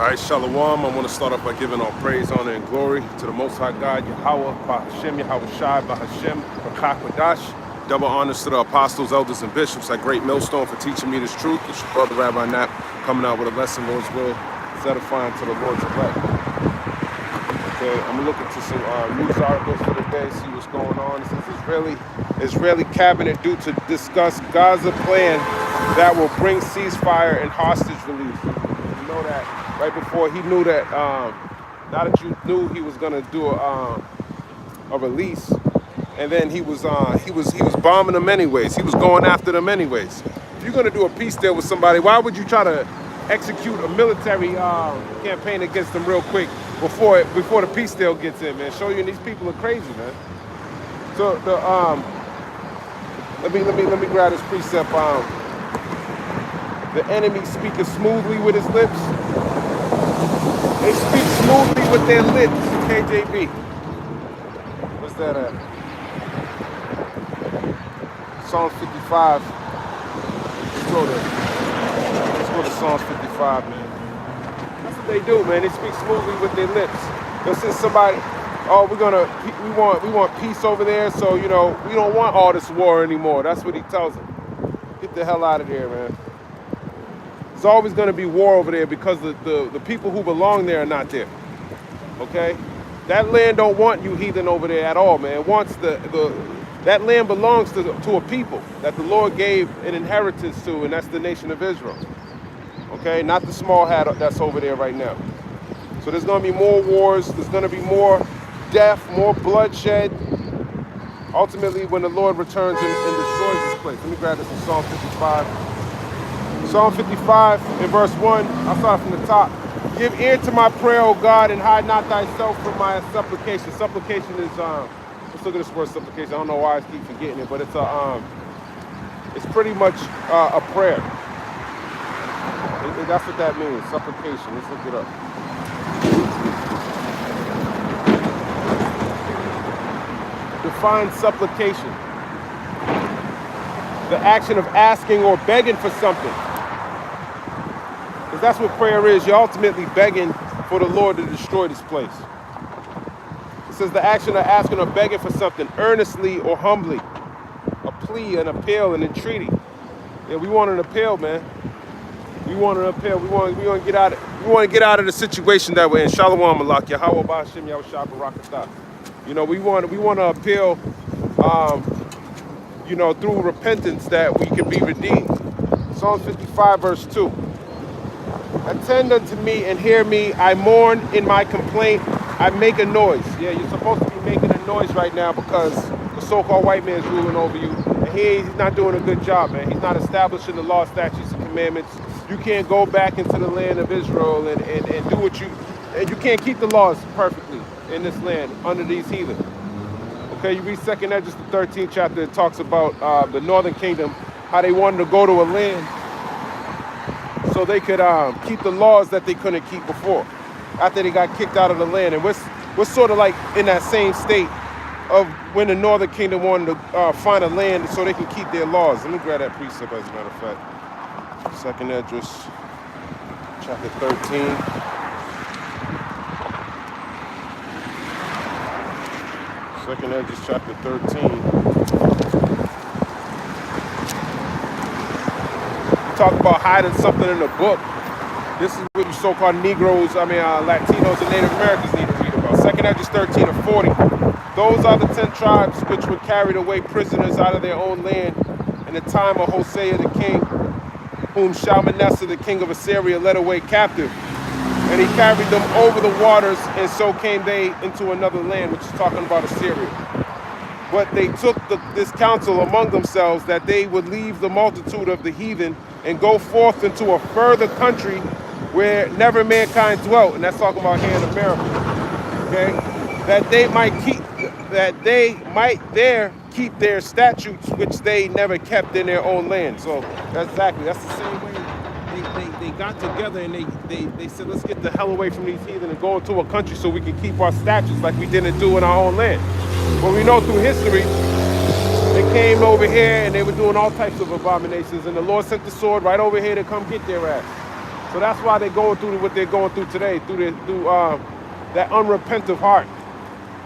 All right, Shalom. I want to start off by giving all praise, honor, and glory to the Most High God, Yahweh, Bahashem, Yahweh Shai, Bahashem, Rakak Wadash. Double honors to the apostles, elders, and bishops at Great Millstone for teaching me this truth. It's your brother Rabbi Knapp coming out with a lesson, Lord's will, edifying to the Lord's elect. Okay, I'm gonna look into some news articles for the day, see what's going on. It says Israeli cabinet due to discuss Gaza plan that will bring ceasefire and hostage release. You know that right before he knew that, now that you knew he was gonna do a release, and then he was bombing them anyways. He was going after them anyways. If you're gonna do a peace deal with somebody, why would you try to execute a military campaign against them real quick before the peace deal gets in, man? Show you these people are crazy, man. So the let me grab this precept. The enemy speaketh smoothly with his lips. They speak smoothly with their lips. KJV. What's that at? Psalm 55. Let's go to Psalms 55, man. That's what they do, man. They speak smoothly with their lips. They'll send somebody, oh, we want peace over there, so we don't want all this war anymore. That's what he tells them. Get the hell out of there, man. There's always gonna be war over there because the people who belong there are not there. Okay? That land don't want you heathen over there at all, man. It wants that land belongs to a people that the Lord gave an inheritance to, and that's the nation of Israel. Okay, not the small hat that's over there right now. So there's going to be more wars. There's going to be more death, more bloodshed. Ultimately, when the Lord returns and destroys this place. Let me grab this in Psalm 55. Psalm 55 in verse 1. I'll start from the top. Give ear to my prayer, O God, and hide not thyself from my supplication. Supplication is let's look at this word supplication. I don't know why I keep forgetting it, but it's pretty much a prayer. That's what that means, supplication. Let's look it up. Define supplication: the action of asking or begging for something. Because that's what prayer is. You're ultimately begging for the Lord to destroy this place. It says the action of asking or begging for something earnestly or humbly. A plea, an appeal, an entreaty. Yeah, we want an appeal, man. We want an appeal. We want to get out of the situation that we're in. Shalom Malak, Yahweh Ba'ashem, Yahweh Shai Barakatah. We want to appeal, through repentance that we can be redeemed. Psalm 55 verse 2. Attend unto me and hear me. I mourn in my complaint. I make a noise. Yeah, you're supposed to be making a noise right now because the so-called white man's ruling over you. And he's not doing a good job, man. He's not establishing the law, statutes, and commandments. You can't go back into the land of Israel and do what and you can't keep the laws perfectly in this land under these heathen. Okay, you read 2nd Esdras, the 13th chapter. It talks about the northern kingdom, how they wanted to go to a land so they could keep the laws that they couldn't keep before, after they got kicked out of the land. And we're sort of like in that same state of when the northern kingdom wanted to find a land so they can keep their laws. Let me grab that precept as a matter of fact. 2nd Esdras, chapter 13. Second Esdras, chapter 13. You talk about hiding something in the book. This is what you so-called Negroes, Latinos and Native Americans need to read about. 2nd Esdras 13 and 40. Those are the 10 tribes which were carried away prisoners out of their own land in the time of Hosea the king, whom Shalmaneser, the king of Assyria, led away captive. And he carried them over the waters, and so came they into another land, which is talking about Assyria. But they took this counsel among themselves that they would leave the multitude of the heathen and go forth into a further country where never mankind dwelt. And that's talking about here in America. Okay? That they might there keep their statutes, which they never kept in their own land. So that's the same way they got together and they said, let's get the hell away from these heathen and go into a country so we can keep our statutes like we didn't do in our own land. But we know through history, they came over here and they were doing all types of abominations, and the Lord sent the sword right over here to come get their ass. So that's why they're going through what they're going through today, through that unrepentant heart.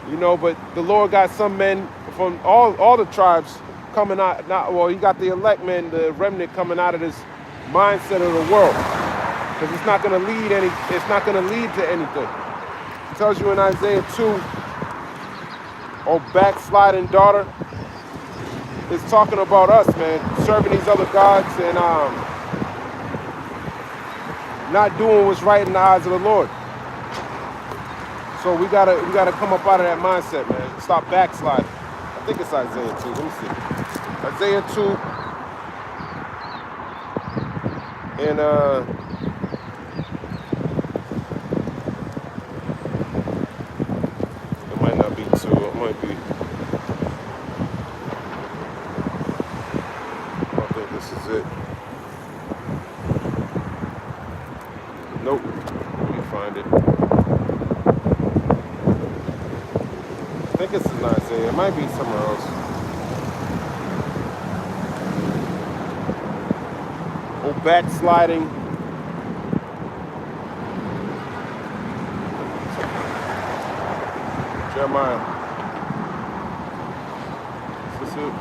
You know, but the Lord got some men from all the tribes coming out. Well, he got the elect men, the remnant coming out of this mindset of the world, because it's not going to lead It's not going to lead to anything. It tells you in Isaiah 2, "Oh, backsliding daughter," it's talking about us, man, serving these other gods and not doing what's right in the eyes of the Lord. So we gotta come up out of that mindset, man. Stop backsliding. I think it's Isaiah 2. Let me see. Isaiah 2 and it might not be 2. It might be. I think this is it. Nope. Let me find it. I think it's in Isaiah. It might be somewhere else. Oh, backsliding. Jeremiah. Is this it?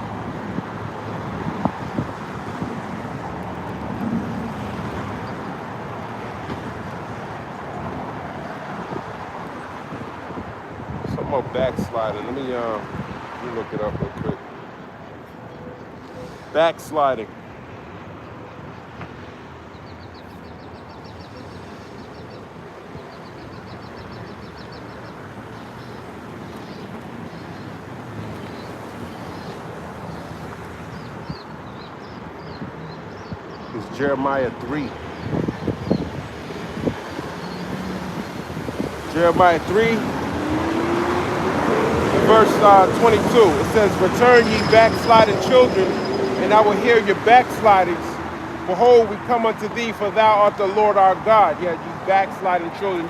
Something about backsliding. Let me look it up real quick. Backsliding. It's Jeremiah 3. Jeremiah 3, verse 22. It says, "Return ye backsliding children, and I will hear your backslidings. Behold, we come unto thee, for thou art the Lord our God." Yeah, you backsliding children,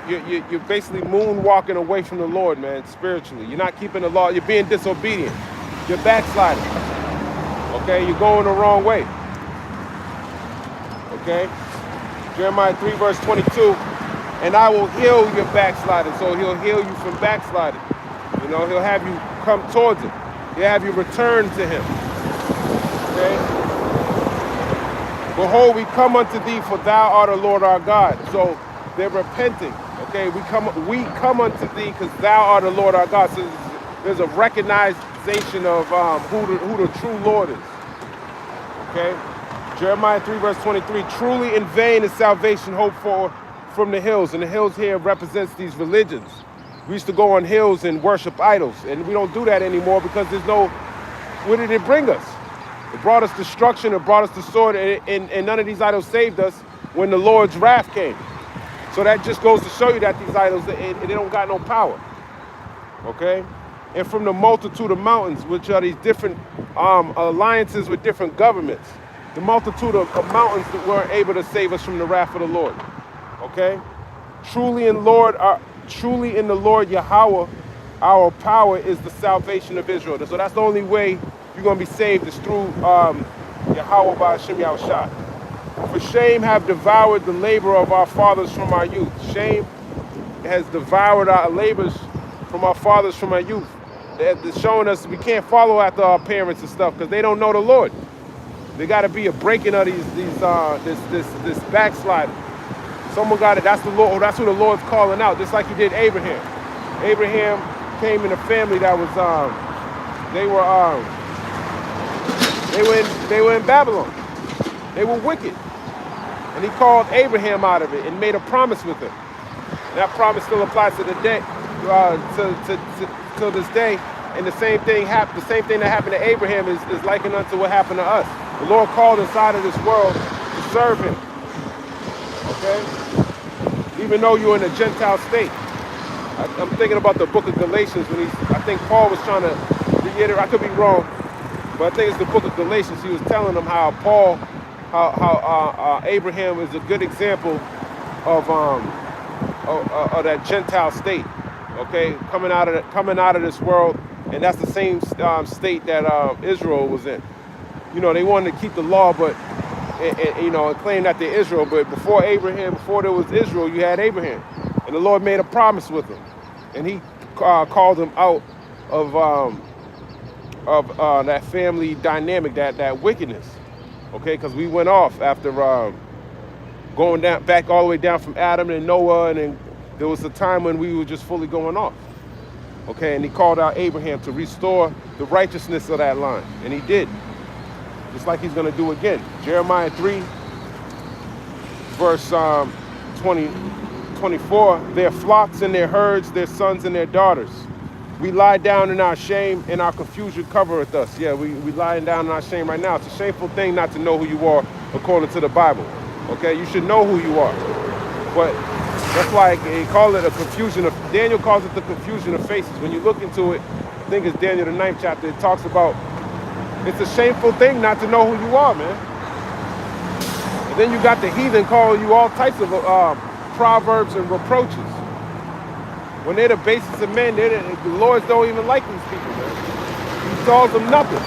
you're basically moonwalking away from the Lord, man, spiritually. You're not keeping the law. You're being disobedient. You're backsliding. Okay, you're going the wrong way. Okay, Jeremiah 3, verse 22. "And I will heal your backsliding." So he'll heal you from backsliding. You know, he'll have you come towards him. He'll have you return to him. Okay? "Behold, we come unto thee, for thou art the Lord our God." So they're repenting. Okay, we come unto thee because thou art the Lord our God. So there's a recognition of who the true Lord is. Okay? Jeremiah 3, verse 23. "Truly in vain is salvation hoped for from the hills." And the hills here represents these religions. We used to go on hills and worship idols, and we don't do that anymore because there's no, where did it bring us? It brought us destruction, it brought us the sword, and none of these idols saved us when the Lord's wrath came. So that just goes to show you that these idols, they don't got no power. Okay? "And from the multitude of mountains," which are these different alliances with different governments, the multitude of mountains that weren't able to save us from the wrath of the Lord. Okay? Truly in the Lord Yahweh, our power is the salvation of Israel." So that's the only way you're going to be saved, is through Yahweh by Hashem Yahushua. "For shame have devoured the labor of our fathers from our youth." Shame has devoured our labors from our fathers from our youth. They're showing us we can't follow after our parents and stuff because they don't know the Lord. They got to be a breaking of this backsliding. Someone got it. That's the Lord. That's who the Lord's calling out, just like He did Abraham. Abraham came in a family that was they were in Babylon. They were wicked, and He called Abraham out of it and made a promise with him. That promise still applies to the day, till this day. And the same thing happened. The same thing that happened to Abraham is likened unto what happened to us. The Lord called us out of this world to serve Him. Okay? Even though you're in a Gentile state. I'm thinking about the book of Galatians when I think Paul was trying to reiterate, I could be wrong, but I think it's the book of Galatians. He was telling them how Abraham is a good example of that Gentile state. Okay, coming out of this world, and that's the same state that Israel was in. You know, they wanted to keep the law, but you know, and claim that they're Israel. But before Abraham, before there was Israel, you had Abraham, and the Lord made a promise with him, and He called him out of that family dynamic, that wickedness. Okay, because we went off after going down back all the way down from Adam and Noah, and then there was a time when we were just fully going off. Okay, and He called out Abraham to restore the righteousness of that line, and He did, just like He's going to do again. Jeremiah 3, verse 24, their flocks and their herds, their sons and their daughters. We lie down in our shame, and our confusion covereth us. Yeah, we lying down in our shame right now. It's a shameful thing not to know who you are according to the Bible. Okay, you should know who you are. But that's like they call it a confusion of, Daniel calls it the confusion of faces. When you look into it, I think it's Daniel the 9th chapter, it talks about it's a shameful thing not to know who you are, man. And then you got the heathen calling you all types of proverbs and reproaches. When they're the basis of men, the Lords don't even like these people, man. He calls them nothing.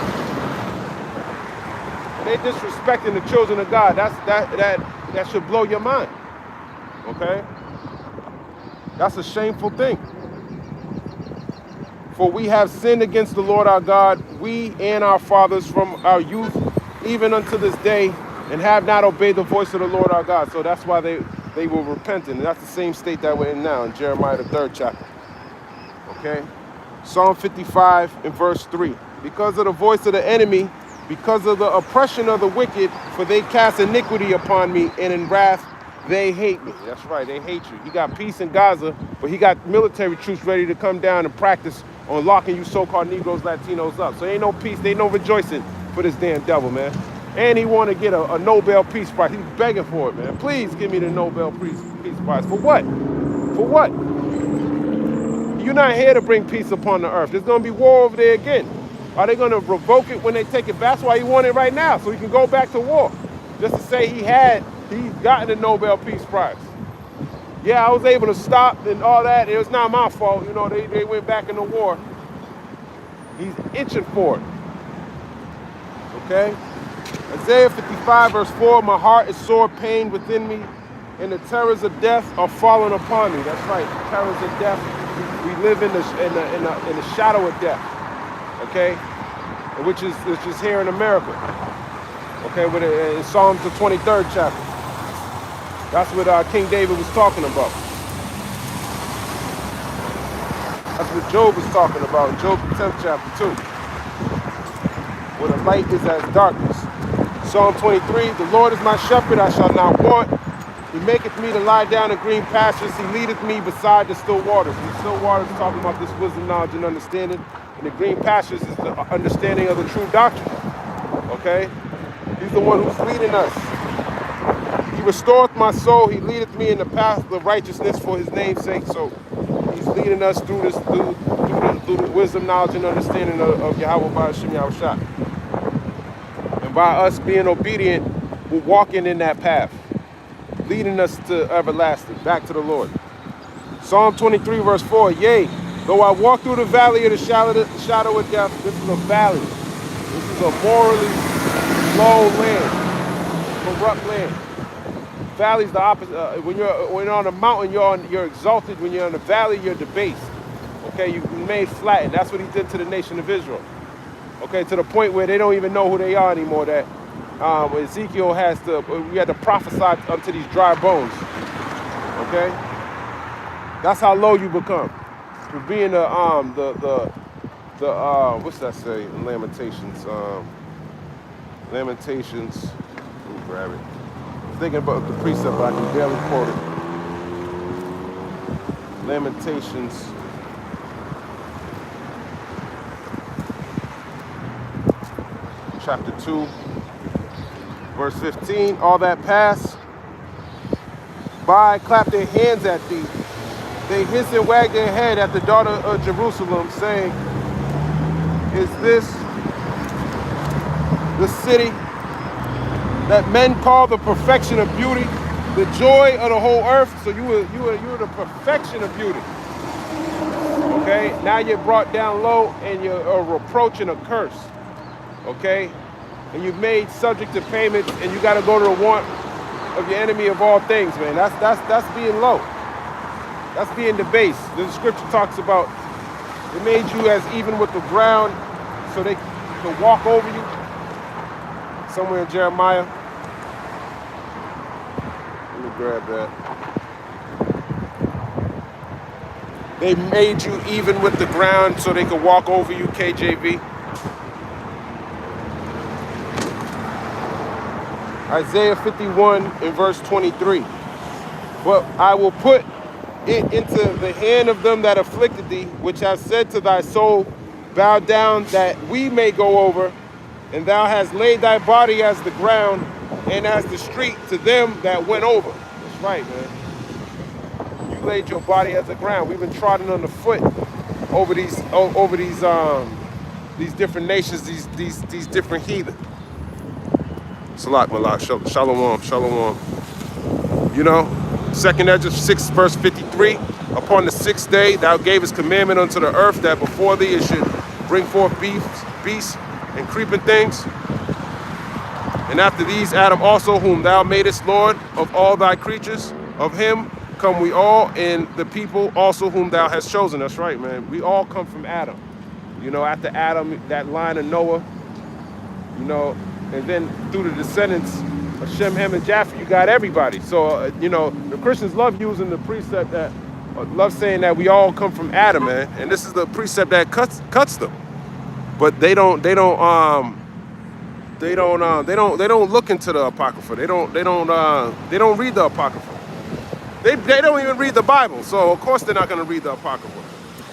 They disrespecting the children of God. That should blow your mind. Okay? That's a shameful thing. For we have sinned against the Lord our God, we and our fathers from our youth, even unto this day, and have not obeyed the voice of the Lord our God. So that's why they were repenting. And that's the same state that we're in now in Jeremiah the 3rd chapter. Okay? Psalm 55 and verse 3. Because of the voice of the enemy, because of the oppression of the wicked, for they cast iniquity upon me, and in wrath they hate me. That's right, they hate you. He got peace in Gaza, but he got military troops ready to come down and practice on locking you so-called Negroes, Latinos up. So ain't no peace, ain't no rejoicing for this damn devil, man. And he want to get a Nobel Peace Prize. He's begging for it, man. Please give me the Nobel Peace Prize. For what? For what? You're not here to bring peace upon the earth. There's going to be war over there again. Are they going to revoke it when they take it back? That's why he wants it right now, so he can go back to war. Just to say he's gotten the Nobel Peace Prize. Yeah, I was able to stop and all that. It was not my fault. You know, they went back into war. He's itching for it. Okay? Isaiah 55 verse 4, my heart is sore pain within me, and the terrors of death are falling upon me. That's right, the terrors of death. We live in the shadow of death. Okay? Which is here in America. Okay, in Psalms the 23rd chapter. That's what King David was talking about. That's what Job was talking about in Job the 10th chapter too. Where the light is as darkness. Psalm 23, the Lord is my shepherd, I shall not want. He maketh me to lie down in green pastures. He leadeth me beside the still waters. The still waters is talking about this wisdom, knowledge, and understanding. And the green pastures is the understanding of the true doctrine. Okay? He's the one who's leading us. He restoreth my soul. He leadeth me in the path of righteousness for his name's sake. So he's leading us through the wisdom, knowledge, and understanding of Yahweh Ba'ashem Yahushua. And by us being obedient, we're walking in that path, leading us to everlasting, back to the Lord. Psalm 23 verse 4, yea, though I walk through the valley of the shadow of death, this is a valley. This is a morally low land, corrupt land. Valley's the opposite. When you're on a mountain, you're exalted. When you're in a valley, you're debased. Okay, you're made flat, and that's what he did to the nation of Israel. Okay, to the point where they don't even know who they are anymore. That Ezekiel we had to prophesy unto these dry bones. Okay, that's how low you become. For being what's that say in Lamentations? Lamentations. Let me grab it. I'm thinking about the precept, but I can barely quote it. Lamentations. Chapter 2, verse 15. All that pass by clap their hands at thee. They hiss and wag their head at the daughter of Jerusalem, saying, is this the city that men call the perfection of beauty, the joy of the whole earth? So you were the perfection of beauty. Okay, now you're brought down low and you're a reproach and a curse. Okay, and you're made subject to payments, and you got to go to the want of your enemy of all things, man. That's being low. That's being debased. The scripture talks about they made you as even with the ground so they could walk over you. Somewhere in Jeremiah. Let me grab that. They made you even with the ground so they could walk over you, KJV. Isaiah 51 in verse 23. But I will put it into the hand of them that afflicted thee, which have said to thy soul, bow down that we may go over. And thou hast laid thy body as the ground and as the street to them that went over. That's right, man. You laid your body as the ground. We've been trodden on the foot over these different nations, these different heathen. Salat Malak, Shalom, Shalom. You know, 2nd Ezra 6 verse 53. Upon the 6th day thou gavest commandment unto the earth that before thee it should bring forth beasts, and creeping things. And after these Adam also, whom thou madest Lord of all thy creatures, of him come we all, and the people also whom thou hast chosen. That's right, man. We all come from Adam. You know, after Adam, that line of Noah, you know, and then through the descendants of Shem, Ham, and Japheth, you got everybody. So, you know, the Christians love using the precept that, love saying that we all come from Adam, man. And this is the precept that cuts them. But they don't look into the Apocrypha. They don't read the Apocrypha. They don't even read the Bible. So of course they're not going to read the Apocrypha.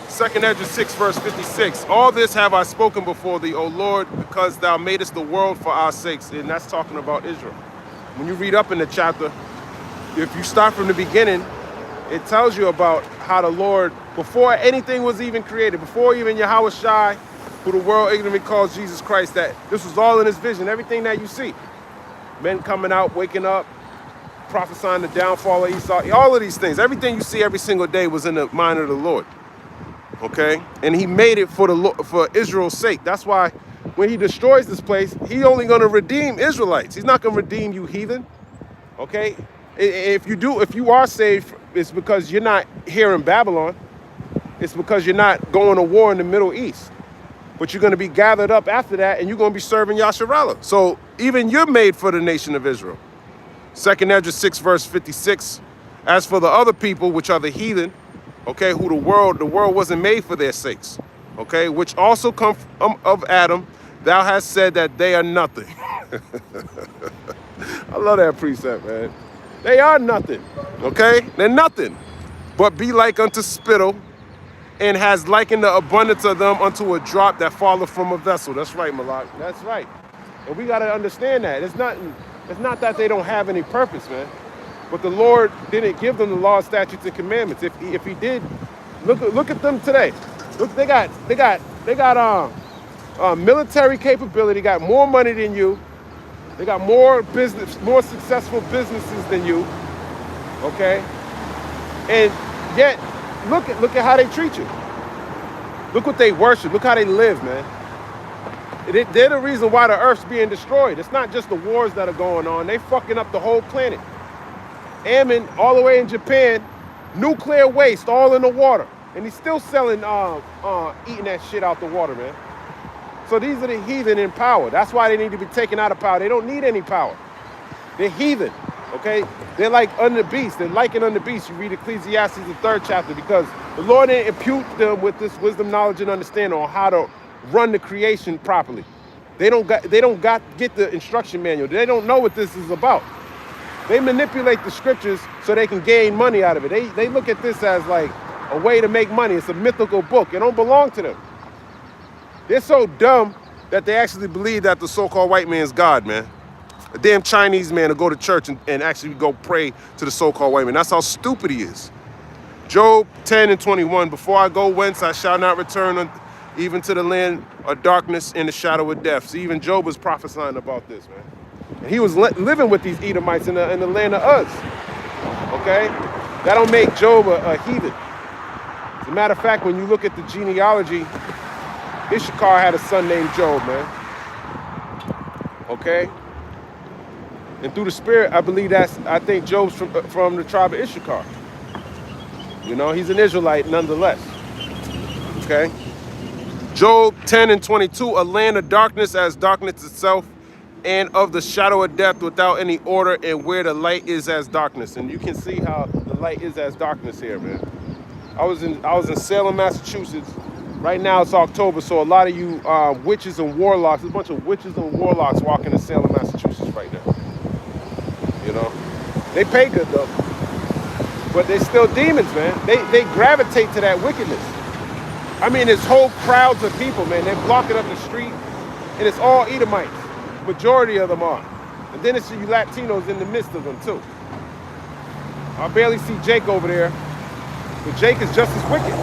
2nd Ezra 6 verse 56. All this have I spoken before thee, O Lord, because thou madest the world for our sakes. And that's talking about Israel. When you read up in the chapter, if you start from the beginning, it tells you about how the Lord, before anything was even created, before even Yahweh Shai, who the world ignorantly calls Jesus Christ, that this was all in his vision, everything that you see. Men coming out, waking up, prophesying the downfall of Esau, all of these things, everything you see every single day was in the mind of the Lord. Okay? And he made it for Israel's sake. That's why when he destroys this place, he's only going to redeem Israelites. He's not going to redeem you heathen. Okay? If you are saved, it's because you're not here in Babylon. It's because you're not going to war in the Middle East. But you're going to be gathered up after that, and you're going to be serving Yasharallah. So even you're made for the nation of Israel. 2nd Ezra 6 verse 56. As for the other people, which are the heathen, okay, who the world wasn't made for their sakes, okay, which also come of Adam, thou hast said that they are nothing. I love that precept, man. They are nothing, okay? They're nothing, but be like unto spittle, and has likened the abundance of them unto a drop that falleth from a vessel. That's right, Malak. That's right. And we got to understand that. It's not that they don't have any purpose, man. But the Lord didn't give them the law, statutes, and commandments. If he did, look at them today. Look, they got military capability, got more money than you. They got more successful businesses than you. Okay? And yet, look at how they treat you. Look what they worship. Look how they live, man. They're the reason why the earth's being destroyed. It's not just the wars that are going on. They fucking up the whole planet. Ammon, all the way in Japan, nuclear waste all in the water. And he's still selling, eating that shit out the water, man. So these are the heathen in power. That's why they need to be taken out of power. They don't need any power. They're heathen, okay? They're like under the beast. They're likened unto the beast. You read Ecclesiastes, the 3rd chapter, because the Lord didn't impute them with this wisdom, knowledge, and understanding on how to run the creation properly. They don't get the instruction manual. They don't know what this is about. They manipulate the scriptures so they can gain money out of it. They look at this as like a way to make money. It's a mythical book. It don't belong to them. They're so dumb that they actually believe that the so-called white man is God, man. A damn Chinese man to go to church and actually go pray to the so-called white man. That's how stupid he is. Job 10 and 21, before I go whence I shall not return even to the land of darkness and the shadow of death. See, even Job was prophesying about this, man. And he was living with these Edomites in the land of Uz. Okay? That don't make Job a heathen. As a matter of fact, when you look at the genealogy, Issachar had a son named Job, man. Okay? And through the Spirit, I think Job's from the tribe of Issachar. You know, he's an Israelite nonetheless. Okay? Job 10:22, a land of darkness as darkness itself, and of the shadow of death without any order, and where the light is as darkness. And you can see how the light is as darkness here, man. I was in Salem, Massachusetts. Right now it's October, so a lot of you witches and warlocks, there's a bunch of witches and warlocks walking in Salem, Massachusetts right now. You know, they pay good though, but they're still demons, man. They gravitate to that wickedness. I mean, there's whole crowds of people, man. They're blocking up the street, and it's all Edomites. Majority of them are. And then it's you Latinos in the midst of them too. I barely see Jake over there, but Jake is just as wicked.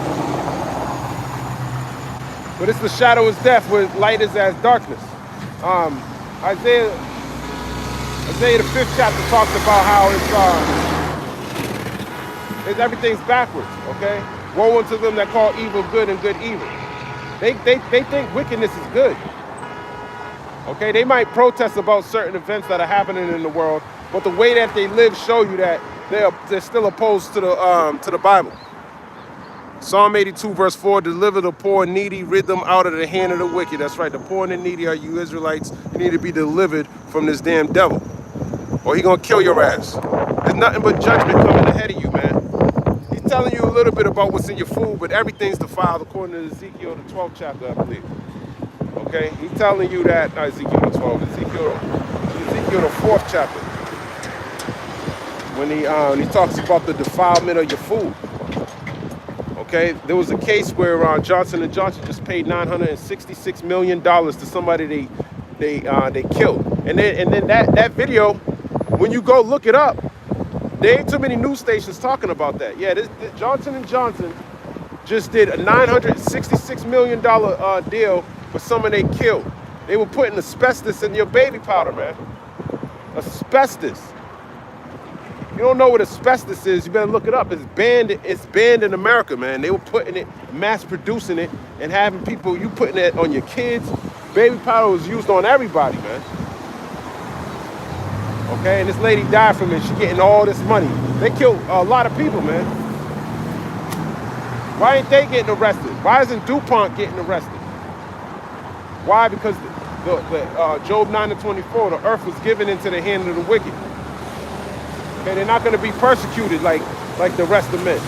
But it's the shadow is death where light is as darkness. Isaiah the 5th chapter talks about how it's everything's backwards, okay? Woe unto them that call evil good and good evil. They think wickedness is good. Okay, they might protest about certain events that are happening in the world, but the way that they live show you that they're still opposed to the Bible. Psalm 82 verse 4, deliver the poor and needy, rid them out of the hand of the wicked. That's right, the poor and the needy are you Israelites. You need to be delivered from this damn devil, or he gonna kill your ass. There's nothing but judgment coming ahead of you, man. He's telling you a little bit about what's in your food, but everything's defiled according to Ezekiel the 12th chapter, I believe. Okay, he's telling you that, not Ezekiel the 12th, Ezekiel the 4th chapter. When he talks about the defilement of your food. Okay, there was a case where Johnson & Johnson just paid $966 million to somebody they killed. And then that video, when you go look it up, there ain't too many news stations talking about that. Yeah, this Johnson & Johnson just did a $966 million deal for someone they killed. They were putting asbestos in your baby powder, man. Asbestos. You don't know what asbestos is, you better look it up. It's banned in America, man. They were putting it, mass producing it, and having people, you putting it on your kids. Baby powder was used on everybody, man. Okay, and this lady died from it. She getting all this money. They killed a lot of people, man. Why ain't they getting arrested? Why isn't DuPont getting arrested? Why? Because Job 9:24, the earth was given into the hand of the wicked. Okay, they're not going to be persecuted like the rest of men.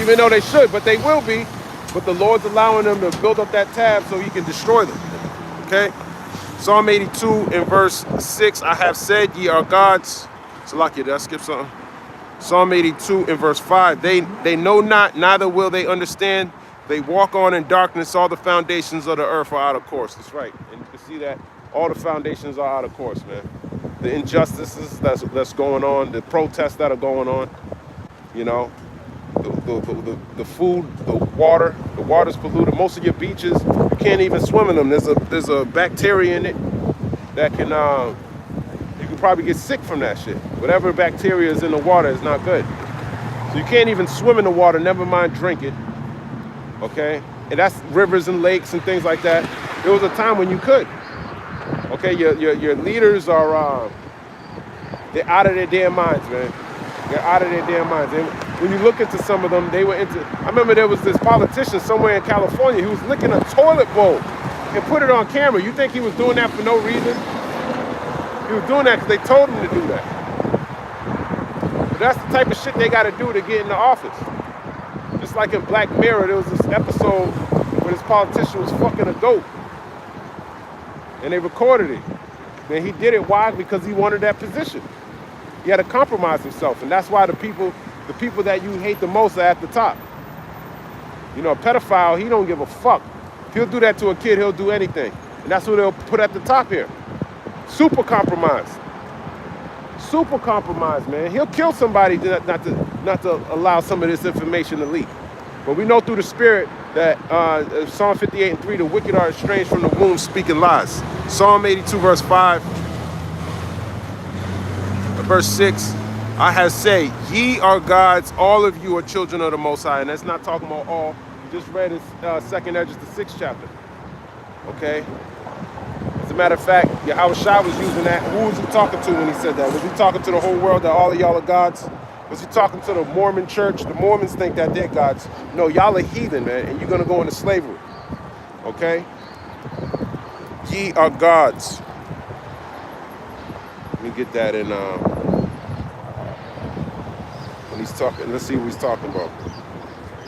Even though they should, but they will be. But the Lord's allowing them to build up that tab so he can destroy them. Okay? Psalm 82 in verse 6, I have said ye are gods. Salakia, did I skip something? Psalm 82 in verse 5, they know not, neither will they understand. They walk on in darkness, all the foundations of the earth are out of course. That's right. And you can see that all the foundations are out of course, man. The injustices that's going on, the protests that are going on, you know, the food, the water's polluted. Most of your beaches, you can't even swim in them. There's a bacteria in it that can you can probably get sick from that shit. Whatever bacteria is in the water is not good. So you can't even swim in the water, never mind drink it. Okay? And that's rivers and lakes and things like that. There was a time when you could. Okay, your leaders are they're out of their damn minds, man. They're out of their damn minds. And when you look into some of them, they were into. I remember there was this politician somewhere in California who was licking a toilet bowl and put it on camera. You think he was doing that for no reason? He was doing that because they told him to do that. But that's the type of shit they got to do to get into office. Just like in Black Mirror, there was this episode where this politician was fucking a goat. And they recorded it. And he did it. Why? Because he wanted that position. He had to compromise himself. And that's why the people that you hate the most are at the top. You know, a pedophile, he don't give a fuck. If he'll do that to a kid, he'll do anything. And that's what they'll put at the top here. Super compromise. Super compromise, man. He'll kill somebody not to allow some of this information to leak. But we know through the Spirit that Psalm 58:3, the wicked are estranged from the womb, speaking lies. Psalm 82 verse 5, verse 6, I have said, ye are gods, all of you are children of the Most High. And that's not talking about all. You just read his 2nd Esdras, the 6th chapter. Okay? As a a matter of fact, Yahweh Shai was using that. Who was he talking to when he said that? Was he talking to the whole world that all of y'all are gods? Was he talking to the Mormon church? The Mormons think that they're gods. No, y'all are heathen, man, and you're going to go into slavery. Okay? Ye are gods. Let me get that in, when he's talking. Let's see what he's talking about.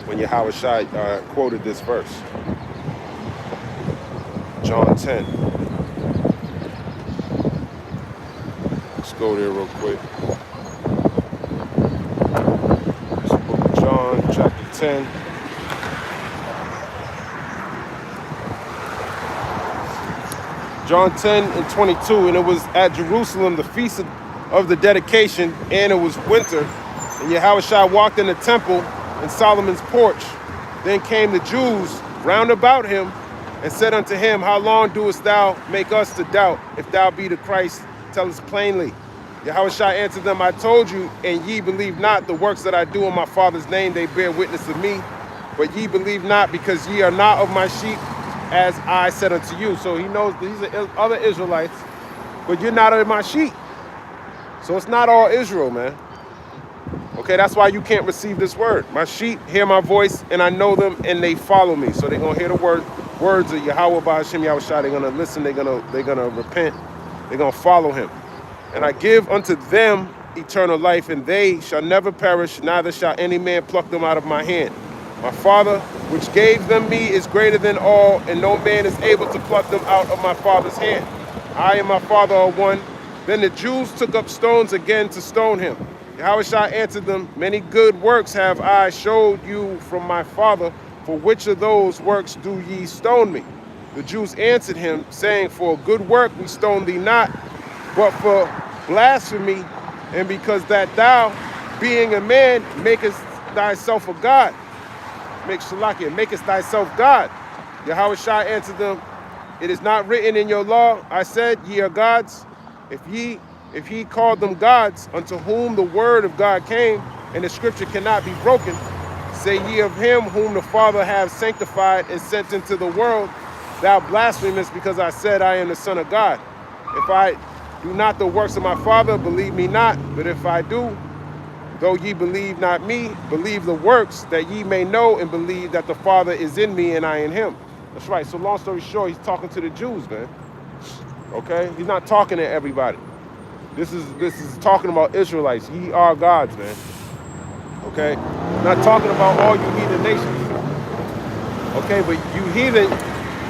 When Yahweh Shai quoted this verse. John 10. Let's go there real quick. Book of John, chapter 10. John 10 and 22, and it was at Jerusalem, the feast of the dedication, and it was winter. And Yahweh Shai walked in the temple in Solomon's porch. Then came the Jews round about him, and said unto him, How long doest thou make us to doubt? If thou be the Christ, tell us plainly. Yahweh Shai answered them, I told you, and ye believe not. The works that I do in my Father's name, they bear witness of me. But ye believe not, because ye are not of my sheep, as I said unto you. So he knows these are other Israelites, but you're not of my sheep. So it's not all Israel, man. Okay, that's why you can't receive this word. My sheep hear my voice, and I know them, and they follow me. So they're gonna hear the words of Yahweh Ba'ashem Yahweh Shai. They're gonna listen. They're gonna repent. They're gonna follow him. And I give unto them eternal life, and they shall never perish. Neither shall any man pluck them out of my hand. My Father, which gave them me, is greater than all, and no man is able to pluck them out of my Father's hand. I and my Father are one. Then the Jews took up stones again to stone him. Yahweh Shai answered them, Many good works have I showed you from my Father. For which of those works do ye stone me? The Jews answered him, saying, For a good work we stone thee not, but for blasphemy, and because that thou, being a man, makest thyself a God. Makest thyself God. Yahweh Shai answered them, It is not written in your law, I said, ye are gods. If he called them gods, unto whom the word of God came, and the scripture cannot be broken, say ye of him whom the Father hath sanctified and sent into the world, thou blasphemest, because I said I am the Son of God. If I do not the works of my Father, believe me not. But if I do, though ye believe not me, believe the works, that ye may know and believe that the Father is in me and I in him. That's right. So long story short, he's talking to the Jews, man. Okay? He's not talking to everybody. This is talking about Israelites. Ye are gods, man. Okay? Not talking about all you heathen nations. Okay, but you heathen,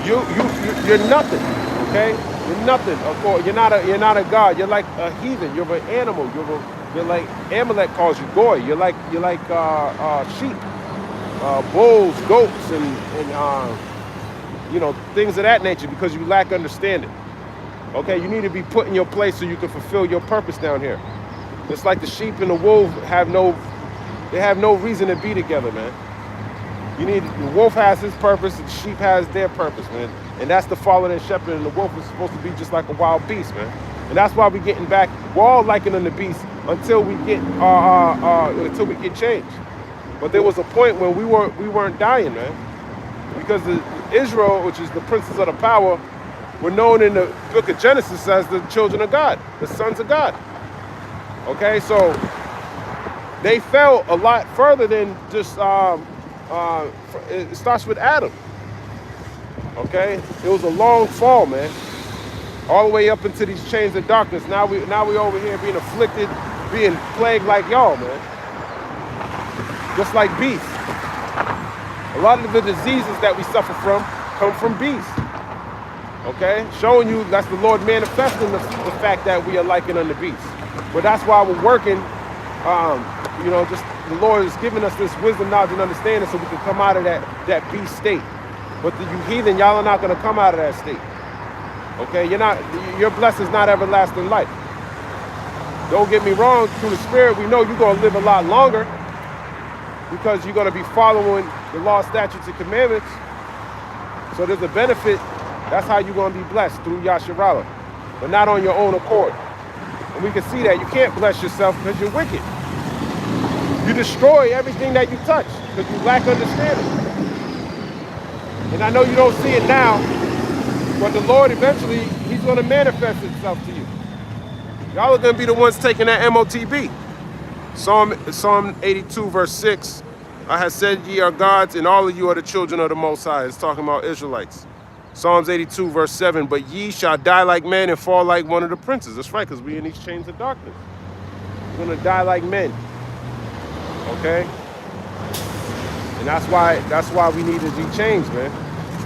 you're nothing. Okay? You're nothing. Of course, you're not a god. You're like a heathen. You're an animal. You're like Amalek calls you goy. You're like sheep, bulls, goats, and things of that nature, because you lack understanding. Okay, you need to be put in your place so you can fulfill your purpose down here. It's like the sheep and the wolf have no reason to be together, man. The wolf has his purpose, and the sheep has their purpose, man. And that's the fallen and shepherd, and the wolf is supposed to be just like a wild beast, man. And that's why we're getting back. We're all likening the beast until we get changed. But there was a point when we weren't dying, man, because Israel, which is the princes of the power, were known in the book of Genesis as the children of God, the sons of God. Okay, so they fell a lot further than just, it starts with Adam. Okay, it was a long fall, man, all the way up into these chains of darkness. Now we over here being afflicted, being plagued like y'all, man, just like beasts. A lot of the diseases that we suffer from come from beasts. Okay, showing you that's the Lord manifesting the fact that we are likened unto beasts. But that's why we're working. Just the Lord is giving us this wisdom, knowledge, and understanding so we can come out of that beast state. But you heathen, y'all are not going to come out of that state. Okay, your blessing is not everlasting life. Don't get me wrong, through the Spirit, we know you're going to live a lot longer because you're going to be following the law, statutes, and commandments. So there's a benefit. That's how you're going to be blessed, through Yasharallah, but not on your own accord. And we can see that you can't bless yourself because you're wicked. You destroy everything that you touch because you lack understanding. And I know you don't see it now, But the Lord eventually, he's going to manifest himself to you. Y'all are going to be the ones taking that MOTB. Psalm 82, verse 6. I have said ye are gods, and all of you are the children of the Most High. It's talking about Israelites. Psalms 82, verse 7. But ye shall die like men and fall like one of the princes. That's right, because we're in these chains of darkness. We're going to die like men. Okay? And that's why we need to be changed, man.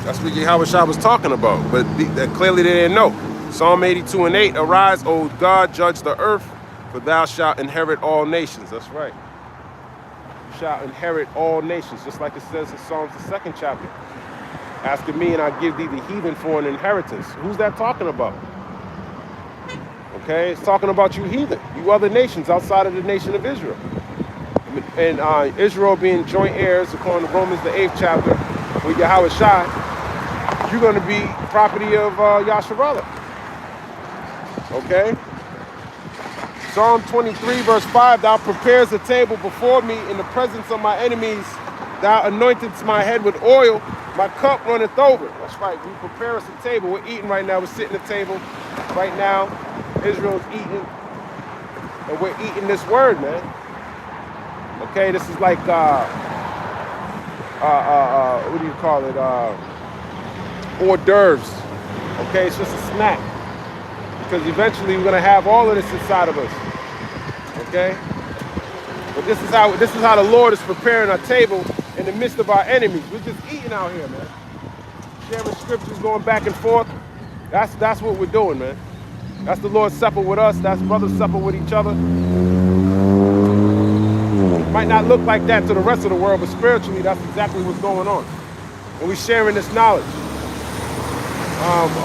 That's what Yahweh was talking about. But that clearly they didn't know. Psalm 82 and 8. Arise, O God, judge the earth, for thou shalt inherit all nations. That's right. You shall inherit all nations, just like it says in Psalms, the 2nd chapter. Ask of me, and I'll give thee the heathen for an inheritance. Who's that talking about? Okay, it's talking about you heathen, you other nations outside of the nation of Israel. And Israel being joint heirs, according to Romans, the 8th chapter, with Yahweh Shai, you're going to be property of Yasharallah. Okay? Psalm 23, verse 5, thou preparest a table before me in the presence of my enemies. Thou anointest my head with oil, my cup runneth over. That's right, we prepare us a table. We're eating right now, we're sitting at the table right now. Israel's eating, and we're eating this word, man. Okay, this is like, what do you call it? Hors d'oeuvres. Okay, it's just a snack. Because eventually we're gonna have all of this inside of us. Okay? But this is how the Lord is preparing our table in the midst of our enemies. We're just eating out here, man. Sharing scriptures, going back and forth. That's what we're doing, man. That's the Lord's Supper with us. That's Brother's Supper with each other. Might not look like that to the rest of the world, but spiritually, that's exactly what's going on. And we're sharing this knowledge.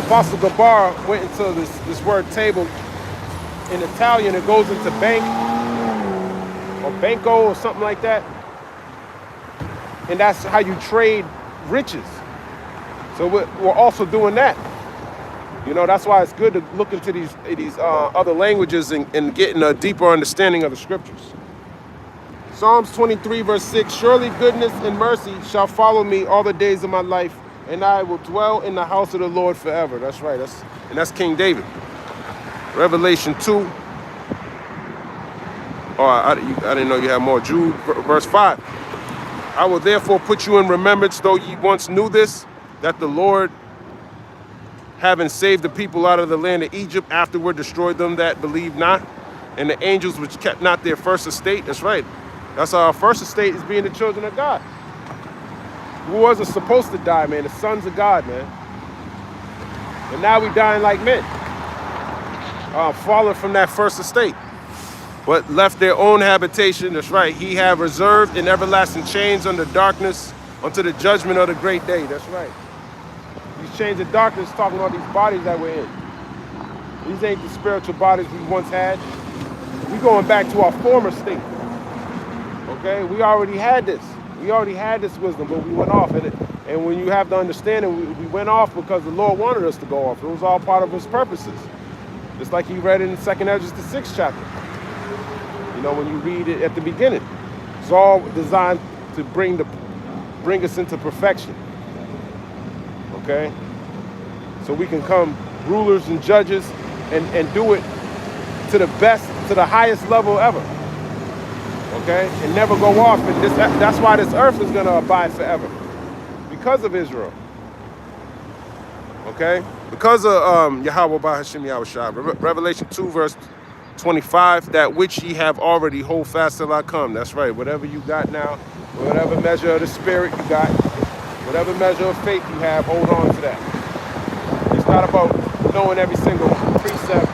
Apostle Gabar went into this word table. In Italian, it goes into bank or banco or something like that. And that's how you trade riches. So we're also doing that. You know, that's why it's good to look into these other languages and getting a deeper understanding of the scriptures. Psalms 23, verse 6, surely goodness and mercy shall follow me all the days of my life, and I will dwell in the house of the Lord forever. That's right, that's King David. Revelation 2. Oh, I didn't know you had more. Jude, verse 5. I will therefore put you in remembrance, though ye once knew this, that the Lord, having saved the people out of the land of Egypt, afterward destroyed them that believed not, and the angels which kept not their first estate. That's right. That's our first estate, is being the children of God. We wasn't supposed to die, man. The sons of God, man. But now we dying like men. Fallen from that first estate. But left their own habitation. That's right. He have reserved in everlasting chains under darkness unto the judgment of the great day. That's right. These chains of darkness talking about these bodies that we're in. These ain't the spiritual bodies we once had. We going back to our former state. Okay, we already had this. We already had this wisdom, but we went off in it. And when you have the understanding, we went off because the Lord wanted us to go off. It was all part of his purposes. Just like he read in 2nd Ezra, the 6th chapter. You know, when you read it at the beginning. It's all designed to bring us into perfection. Okay? So we can come rulers and judges and do it to the best, to the highest level ever. Okay? And never go off. And that's why this earth is going to abide forever. Because of Israel. Okay? Because of Yahweh Bahashim Yahushua. Revelation 2, verse 25, that which ye have already hold fast till I come. That's right. Whatever you got now, whatever measure of the spirit you got, whatever measure of faith you have, hold on to that. It's not about knowing every single precept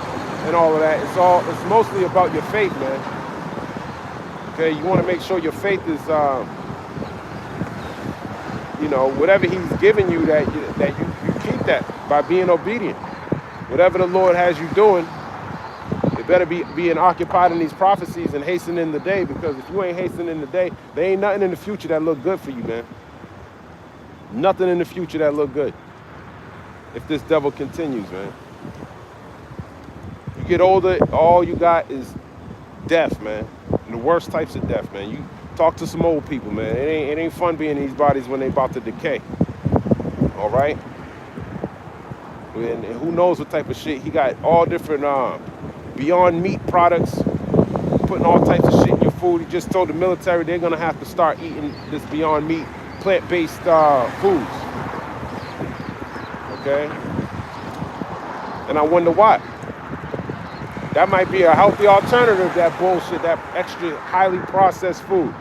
and all of that. It's mostly about your faith, man. Okay, you want to make sure your faith is, you know, whatever he's given you, that you keep that by being obedient. Whatever the Lord has you doing, it better be being occupied in these prophecies and hastening the day, because if you ain't hastening the day, there ain't nothing in the future that look good for you, man. Nothing in the future that look good. If this devil continues, man. You get older, all you got is death, man. And the worst types of death, man. You talk to some old people, man. It ain't fun being in these bodies when they about to decay. All right? And who knows what type of shit. He got all different Beyond Meat products, putting all types of shit in your food. He just told the military they're gonna have to start eating this Beyond Meat, plant-based foods. Okay? And I wonder why. That might be a healthy alternative to that bullshit, that extra highly processed food.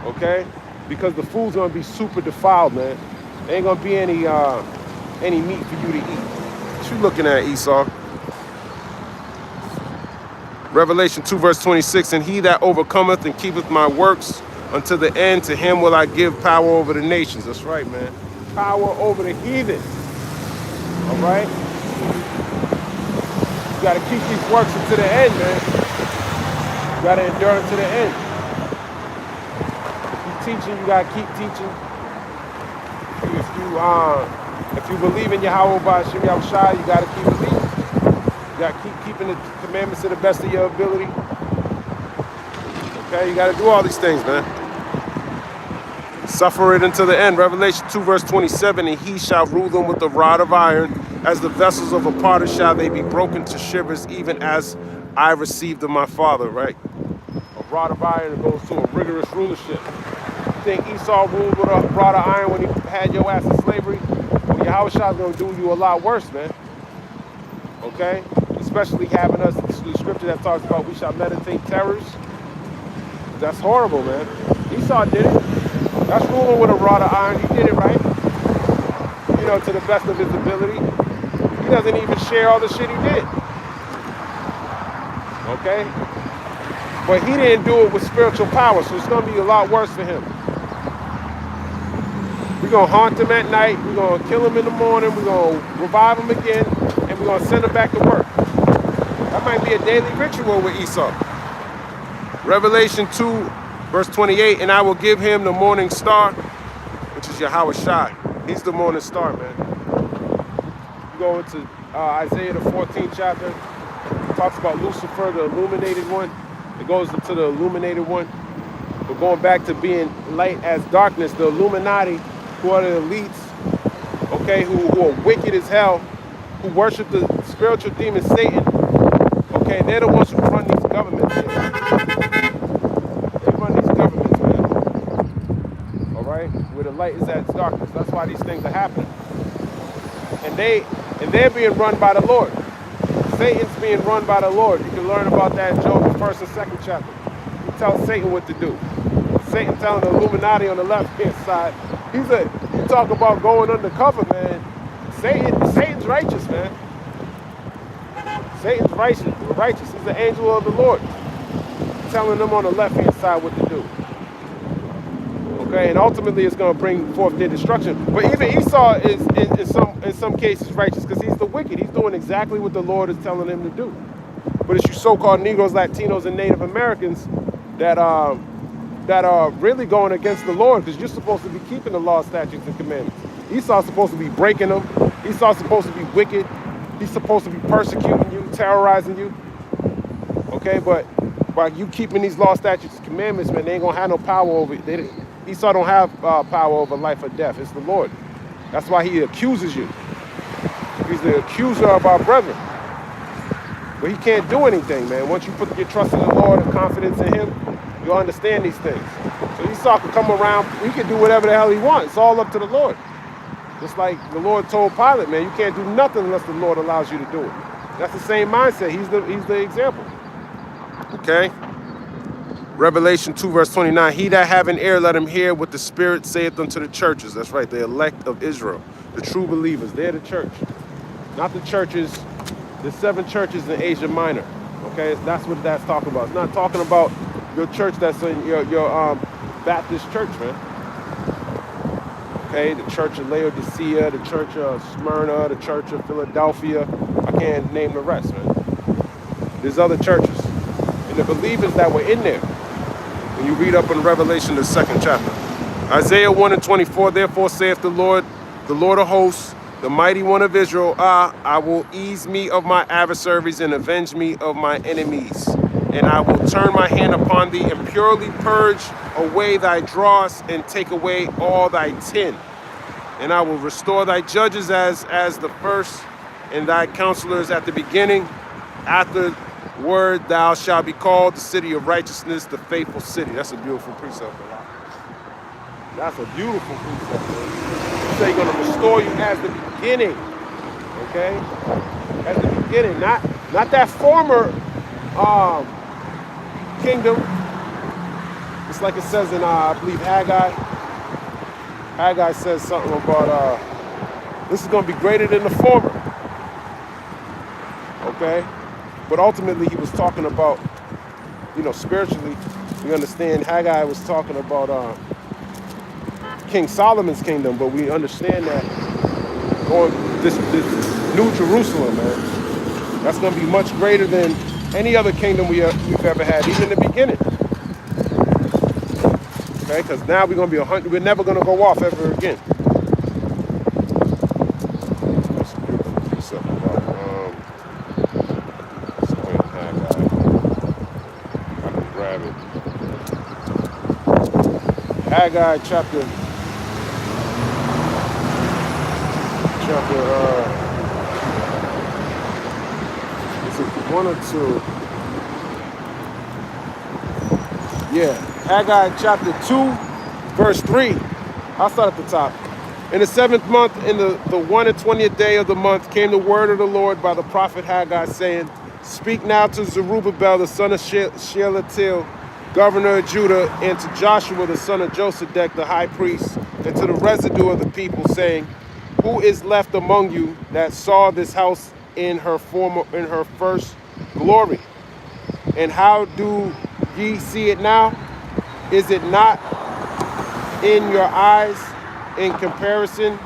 Okay? Because the food's gonna be super defiled, man. There ain't gonna be any meat for you to eat. What you looking at, Esau? Revelation 2 verse 26, and he that overcometh and keepeth my works unto the end, to him will I give power over the nations. That's right, man. Power over the heathen. All right? You gotta keep these works until the end, man. You gotta endure until the end. Keep teaching, you gotta keep teaching. If you believe in Yahweh Ba'Shem Yahushua, you gotta keep believing. You gotta keep keeping the commandments to the best of your ability. Okay, you gotta do all these things, man. Suffer it until the end. Revelation 2 verse 27, and he shall rule them with a rod of iron. As the vessels of a potter shall they be broken to shivers, even as I received of my Father, right? A rod of iron that goes to a rigorous rulership. You think Esau ruled with a rod of iron when he had your ass in slavery? Well, Yahushua's gonna do you a lot worse, man. Okay? Especially having us the scripture that talks about we shall meditate terrors. That's horrible, man. Esau did it. That's ruling with a rod of iron. He did it right. You know, to the best of his ability. He doesn't even share all the shit he did. Okay? But he didn't do it with spiritual power, so it's going to be a lot worse for him. We're going to haunt him at night. We're going to kill him in the morning. We're going to revive him again. And we're going to send him back to work. That might be a daily ritual with Esau. Revelation 2, verse 28, and I will give him the morning star, which is Yahweh Shai. He's the morning star, man. You go into Isaiah, the 14th chapter. It talks about Lucifer, the illuminated one. It goes into the illuminated one. But going back to being light as darkness, the Illuminati, who are the elites, okay, who are wicked as hell, who worship the spiritual demon Satan, okay, they're the ones who run these governments. They run these governments, man. All right, where the light is as darkness. That's why these things are happening. And they're being run by the Lord. Satan's being run by the Lord. You can learn about that in Job, the 1st and 2nd chapter. He tells Satan what to do. Satan telling the Illuminati on the left-hand side. You talk about going undercover, man. Satan's righteous, man. Satan's righteous. He's the angel of the Lord. Telling them on the left-hand side what to do. Okay, and ultimately it's going to bring forth their destruction. But even Esau is in some cases righteous because he's the wicked. He's doing exactly what the Lord is telling him to do. But it's you so-called Negroes, Latinos, and Native Americans that are really going against the Lord, because you're supposed to be keeping the law, statutes, and commandments. Esau's supposed to be breaking them. Esau's supposed to be wicked. He's supposed to be persecuting you, terrorizing you. Okay, but by you keeping these law, statutes, and commandments, man, they ain't gonna have no power over it. Esau don't have power over life or death. It's the Lord. That's why he accuses you. He's the accuser of our brethren. But he can't do anything, man. Once you put your trust in the Lord and confidence in him, you'll understand these things. So Esau can come around. He can do whatever the hell he wants. It's all up to the Lord. Just like the Lord told Pilate, man, you can't do nothing unless the Lord allows you to do it. That's the same mindset. He's the example. Okay? Revelation 2 verse 29, he that have an ear, let him hear what the Spirit saith unto the churches. That's right, the elect of Israel, the true believers. They're the church. Not the churches, the 7 churches in Asia Minor. Okay, that's what that's talking about. It's not talking about your church that's in your Baptist church, man. Okay, the church of Laodicea, the church of Smyrna, the church of Philadelphia. I can't name the rest, man. There's other churches. And the believers that were in there. When you read up in Revelation, the 2nd chapter. Isaiah 1 and 24, therefore saith the Lord of hosts, the mighty one of Israel, I will ease me of my adversaries and avenge me of my enemies. And I will turn my hand upon thee and purely purge away thy dross and take away all thy tin. And I will restore thy judges as the first, and thy counselors at the beginning. Afterward thou shalt be called the city of righteousness, the faithful city. That's a beautiful precept. That's a beautiful precept. You say you're going to restore you as the beginning. Okay? As the beginning. Not that former kingdom. It's like it says in, I believe, Haggai. Haggai says something about this is going to be greater than the former. Okay? But ultimately he was talking about, spiritually, we understand Haggai was talking about King Solomon's kingdom, but we understand that going this New Jerusalem, man, that's going to be much greater than any other kingdom we've ever had, even in the beginning. Okay, because now we're going to be we're never going to go off ever again. That's a beautiful precept about Haggai. I can grab it. Haggai chapter is it 1 or 2? Yeah, Haggai chapter 2, verse 3. I'll start at the top. In the 7th month, in the 21st day of the month, came the word of the Lord by the prophet Haggai, saying, Speak now to Zerubbabel, the son of Shealtiel, governor of Judah, and to Joshua, the son of Josedek, the high priest, and to the residue of the people, saying, Who is left among you that saw this house in her first glory? And how do ye see it now? Is it not in your eyes in comparison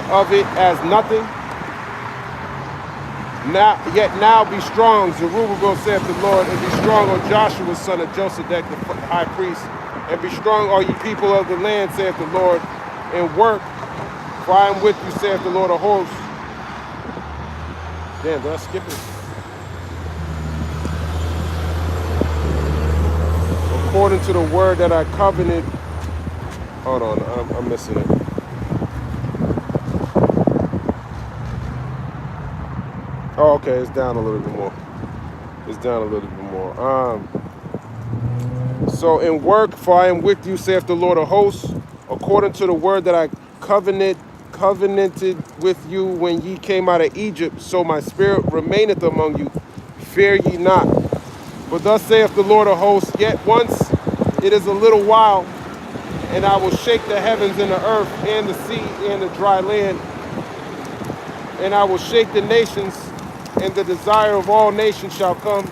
of it as nothing? Now be strong, Zerubbabel saith the Lord, and be strong, O Joshua, son of Josedek, the high priest, and be strong, all ye people of the land, saith the Lord, and work, for I am with you, saith the Lord of hosts. Damn, did I skip it? According to the word that I covenanted. Hold on, I'm missing it. Oh, okay, it's down a little bit more. It's down a little bit more. So in work, for I am with you, saith the Lord of hosts, according to the word that I covenanted with you when ye came out of Egypt, so my spirit remaineth among you. Fear ye not. For thus saith the Lord of hosts, yet once it is a little while, and I will shake the heavens and the earth and the sea and the dry land, and I will shake the nations, and the desire of all nations shall come,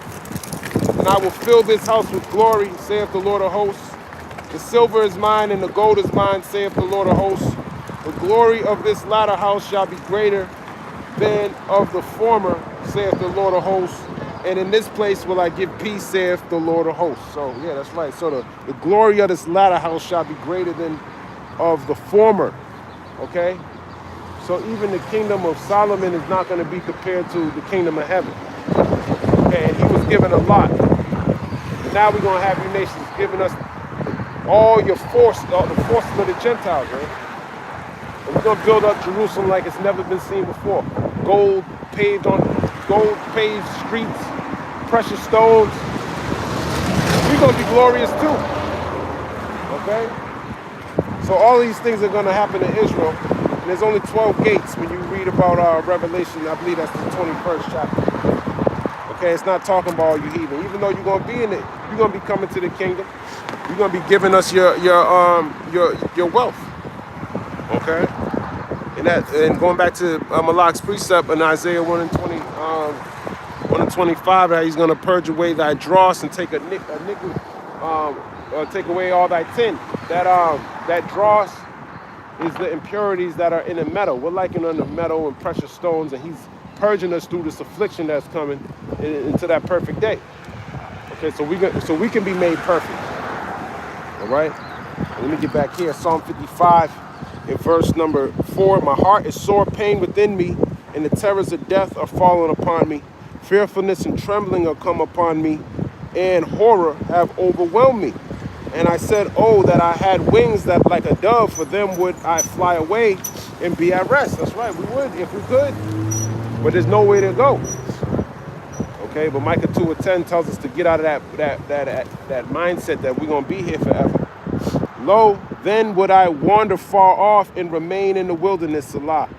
and I will fill this house with glory, saith the Lord of hosts. The silver is mine, and the gold is mine, saith the Lord of hosts. The glory of this latter house shall be greater than of the former, saith the Lord of hosts. And in this place will I give peace, saith the Lord of hosts. So, yeah, that's right. So the glory of this latter house shall be greater than of the former. Okay? So even the kingdom of Solomon is not going to be compared to the kingdom of heaven. Okay? And he was given a lot. And now we're going to have you nations giving us all your force, all the forces of the Gentiles, right? And we're going to build up Jerusalem like it's never been seen before. Gold paved streets, precious stones. We're going to be glorious too. Okay? So all these things are going to happen in Israel. And there's only 12 gates when you read about Revelation. I believe that's the 21st chapter. Okay, it's not talking about all you heathen. Even though you're going to be in it, you're going to be coming to the kingdom. You're going to be giving us your wealth. Okay? And going back to Malak's precept in Isaiah 1 and 25, that he's going to purge away thy dross and take take away all thy tin. That dross is the impurities that are in the metal. We're liking on the metal and precious stones, and he's purging us through this affliction that's coming into that perfect day. Okay, so we can be made perfect. All right. Let me get back here. Psalm 55. In verse number 4, my heart is sore pain within me, and the terrors of death are fallen upon me. Fearfulness and trembling are come upon me, and horror have overwhelmed me. And I said, oh, that I had wings that like a dove, for them would I fly away and be at rest. That's right, we would if we could, but there's no way to go. Okay, but Micah 2:10 tells us to get out of that mindset that we're gonna be here forever. Lo, then would I wander far off and remain in the wilderness, Salah.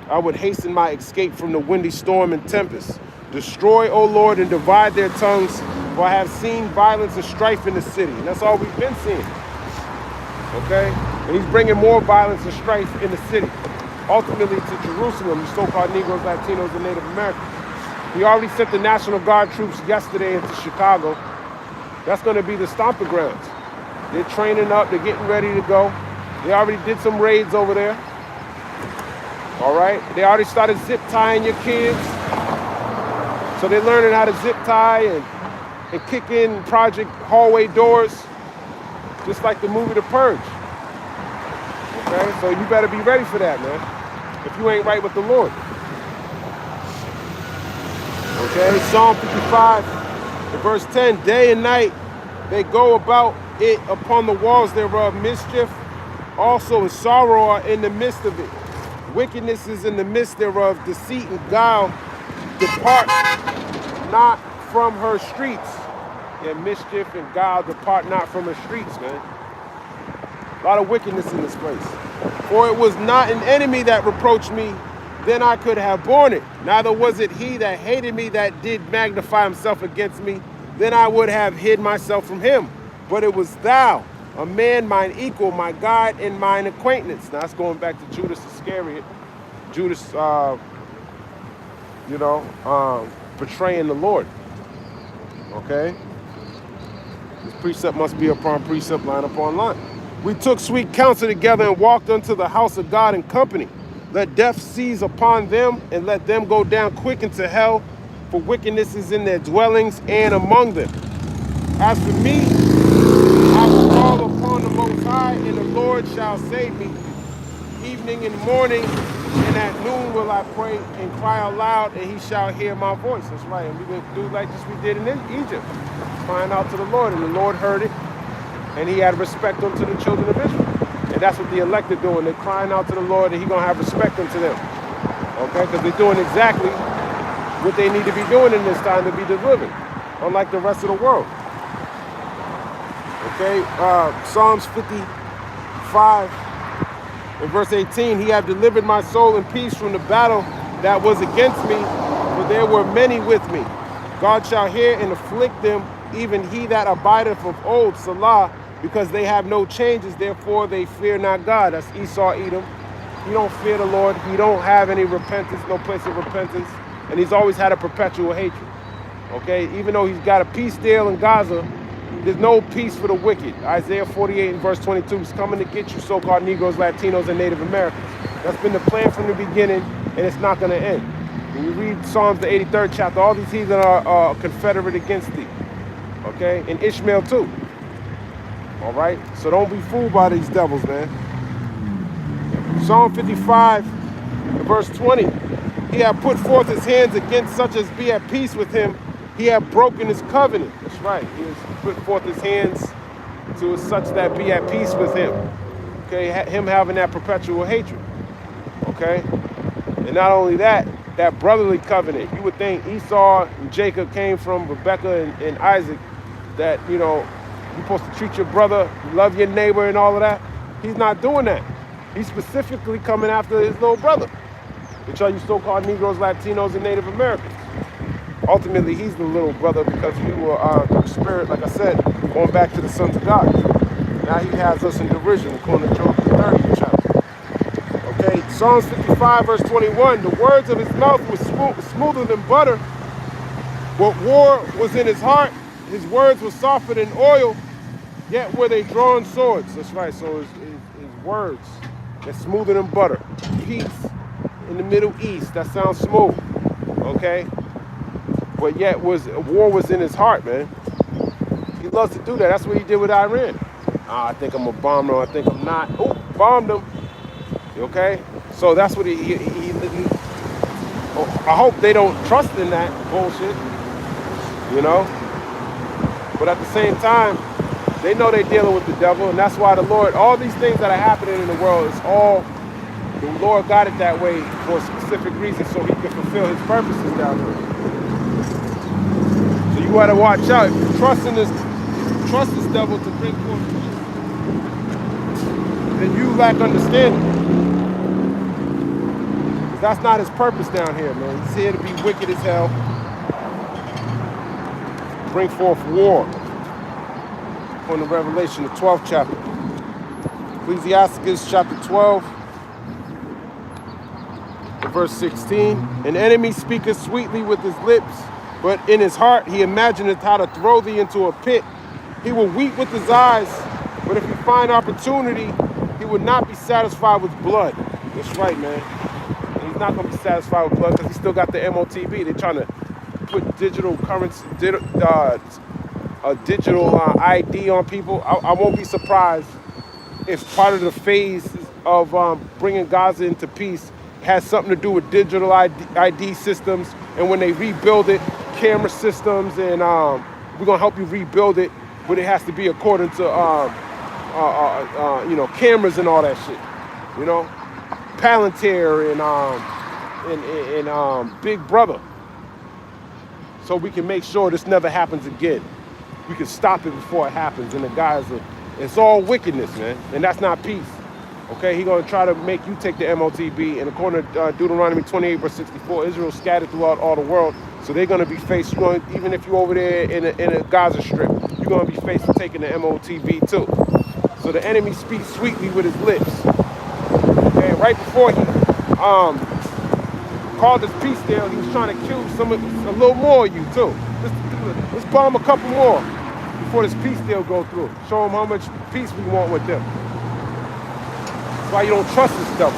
I would hasten my escape from the windy storm and tempest. Destroy, O Lord, and divide their tongues, for I have seen violence and strife in the city. And that's all we've been seeing. Okay? And he's bringing more violence and strife in the city. Ultimately to Jerusalem, the so-called Negroes, Latinos, and Native Americans. He already sent the National Guard troops yesterday into Chicago. That's going to be the stomping grounds. They're training up. They're getting ready to go. They already did some raids over there. All right? They already started zip tying your kids. So they're learning how to zip tie and kick in project hallway doors, just like the movie The Purge. Okay? So you better be ready for that, man, if you ain't right with the Lord. Okay? Psalm 55, verse 10, day and night they go about it upon the walls thereof. Mischief also and sorrow are in the midst of it. Wickedness is in the midst thereof. Deceit and guile depart not from her streets. Yeah, mischief and guile depart not from her streets, man. A lot of wickedness in this place. For it was not an enemy that reproached me, then I could have borne it. Neither was it he that hated me that did magnify himself against me, then I would have hid myself from him. But it was thou, a man mine equal, my guide and mine acquaintance. Now that's going back to Judas Iscariot. Judas, betraying the Lord. Okay? This precept must be upon precept, line upon line. We took sweet counsel together and walked unto the house of God in company. Let death seize upon them, and let them go down quick into hell, for wickedness is in their dwellings and among them. As for me, I will call upon the Most High, and the Lord shall save me. Evening and morning, and at noon will I pray and cry aloud, and he shall hear my voice. That's right, and we will do like this we did in Egypt, crying out to the Lord, and the Lord heard it, and he had respect unto the children of Israel. And that's what the elect are doing. They're crying out to the Lord, and he's going to have respect unto them. Okay? Because they're doing exactly what they need to be doing in this time to be delivered, unlike the rest of the world. Okay? Psalms 55 and verse 18, he have delivered my soul in peace from the battle that was against me, for there were many with me. God shall hear and afflict them, even he that abideth of old, Salah, because they have no changes, therefore they fear not God. That's Esau, Edom. He don't fear the Lord. He don't have any repentance, no place of repentance. And he's always had a perpetual hatred. Okay? Even though he's got a peace deal in Gaza, there's no peace for the wicked. Isaiah 48 and verse 22 is coming to get you, so-called Negroes, Latinos, and Native Americans. That's been the plan from the beginning, and it's not going to end. When you read Psalms, the 83rd chapter, all these heathen are confederate against thee. Okay? And Ishmael too. All right? So don't be fooled by these devils, man. Psalm 55, verse 20. He hath put forth his hands against such as be at peace with him. He hath broken his covenant. That's right. He has put forth his hands to such that be at peace with him. Okay? Him having that perpetual hatred. Okay? And not only that, that brotherly covenant. You would think Esau and Jacob came from Rebekah and Isaac, that, you know, you're supposed to treat your brother, love your neighbor and all of that. He's not doing that. He's specifically coming after his little brother, which are you so-called Negroes, Latinos, and Native Americans. Ultimately, he's the little brother because we were, through spirit, like I said, going back to the sons of God. Now he has us in derision, according to Job 30 chapter. Okay, Psalms 55, verse 21, the words of his mouth were smoother than butter, but war was in his heart. His words were softer than oil, yet were they drawn swords. That's right, so his words, they're smoother than butter. Peace in the Middle East, that sounds smooth, okay? But yet war was in his heart, man. He loves to do that. That's what he did with Iran. I think I'm gonna bomb them. I think I'm not. Oh, bombed them. Okay? So that's what he I hope they don't trust in that bullshit, you know? But at the same time, They know they're dealing with the devil, and that's why the Lord, all these things that are happening in the world, is all, the Lord got it that way for a specific reason so he can fulfill his purposes down there. So you gotta watch out. If you trust this devil to bring forth peace, then you lack understanding. Because that's not his purpose down here, man. He's here to be wicked as hell. Bring forth war. On the Revelation, the 12th chapter. Ecclesiasticus chapter 12, verse 16. An enemy speaketh sweetly with his lips, but in his heart he imagineth how to throw thee into a pit. He will weep with his eyes, but if he find opportunity, he will not be satisfied with blood. That's right, man. And he's not going to be satisfied with blood because he still got the MOTB. They're trying to put digital currency, a digital ID on people. I won't be surprised if part of the phase of bringing Gaza into peace has something to do with digital ID systems, and when they rebuild it, camera systems, and we're gonna help you rebuild it, but it has to be according to you know, cameras and all that shit, you know, Palantir and Big Brother, so we can make sure this never happens again. We can stop it before it happens. And the guys it's all wickedness, man, and that's not peace. Okay, he's gonna try to make you take the MOTB, and according to Deuteronomy 28 verse 64, Israel scattered throughout all the world, so they're gonna be faced, even if you're over there in a Gaza Strip, you're gonna be faced with taking the MOTB too. So the enemy speaks sweetly with his lips. Okay, right before he called this peace deal, he was trying to kill a little more of you too. Let's bomb a couple more before this peace deal go through. Show them how much peace we want with them. That's why you don't trust this stuff.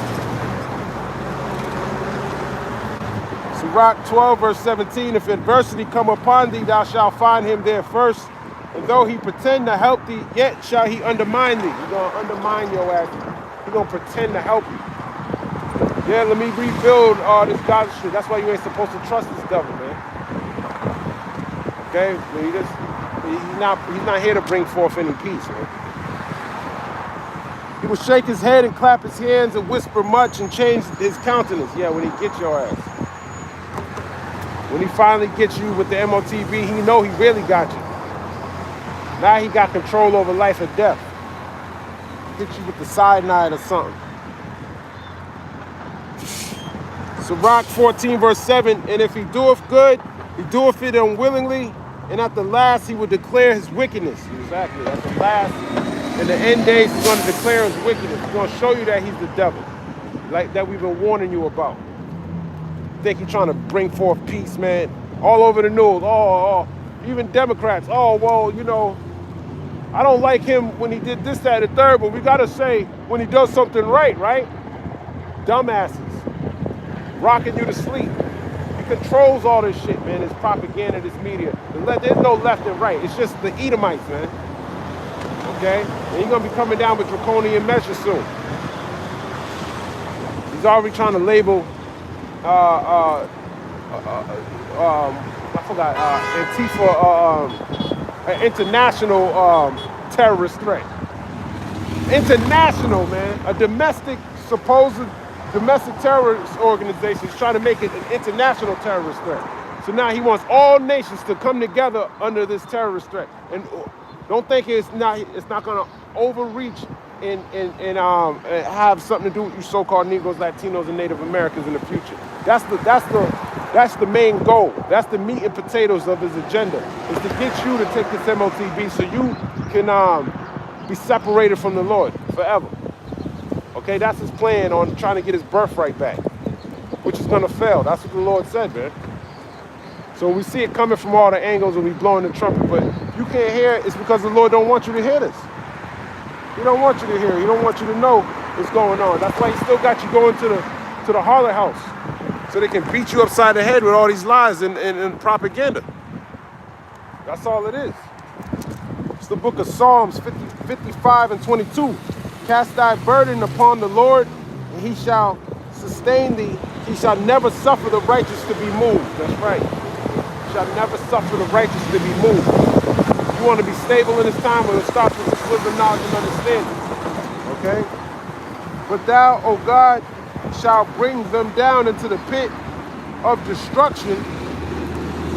Sirach 12 verse 17, if adversity come upon thee, thou shalt find him there first. And though he pretend to help thee, yet shall he undermine thee. He's going to undermine your ass. He's going to pretend to help you. Yeah, let me rebuild all this Gaza shit. That's why you ain't supposed to trust this devil, man. Okay, he's not here to bring forth any peace, man. He will shake his head and clap his hands and whisper much and change his countenance. Yeah, when he gets your ass. When he finally gets you with the MOTB, he know he really got you. Now he got control over life or death. Hit you with the cyanide or something. Sirach 14 verse 7, and if he doeth good, he doeth it unwillingly, and at the last he will declare his wickedness. Exactly. At the last, in the end days, he's going to declare his wickedness. He's going to show you that he's the devil, like that we've been warning you about. Think he's trying to bring forth peace, man. All over the news. Oh, even Democrats. Oh, well, you know, I don't like him when he did this, that, and the third, but we got to say when he does something right, right? Dumbasses. Rocking you to sleep. Controls all this shit, man. It's propaganda, this media. There's no left and right. It's just the Edomites, man. Okay? And he's going to be coming down with draconian measures soon. He's already trying to label, I forgot, Antifa, an international terrorist threat. International, man. A supposed domestic terrorist organization is trying to make it an international terrorist threat. So now he wants all nations to come together under this terrorist threat. And don't think it's not going to overreach and have something to do with you so-called Negroes, Latinos, and Native Americans in the future. That's the main goal. That's the meat and potatoes of his agenda, is to get you to take this MOTB so you can be separated from the Lord forever. Okay, that's his plan on trying to get his birthright back, which is going to fail. That's what the Lord said, man. So we see it coming from all the angles and we blowing the trumpet, but you can't hear it. It's because the Lord don't want you to hear this. He don't want you to hear it. He don't want you to know what's going on. That's why he still got you going to the harlot house, so they can beat you upside the head with all these lies and propaganda. That's all it is. It's the book of Psalms 55 and 22. Cast thy burden upon the Lord, and he shall sustain thee. He shall never suffer the righteous to be moved. That's right. He shall never suffer the righteous to be moved. We want to be stable in this time when it starts with this wisdom, knowledge, and understanding. Okay? But thou, O God, shalt bring them down into the pit of destruction,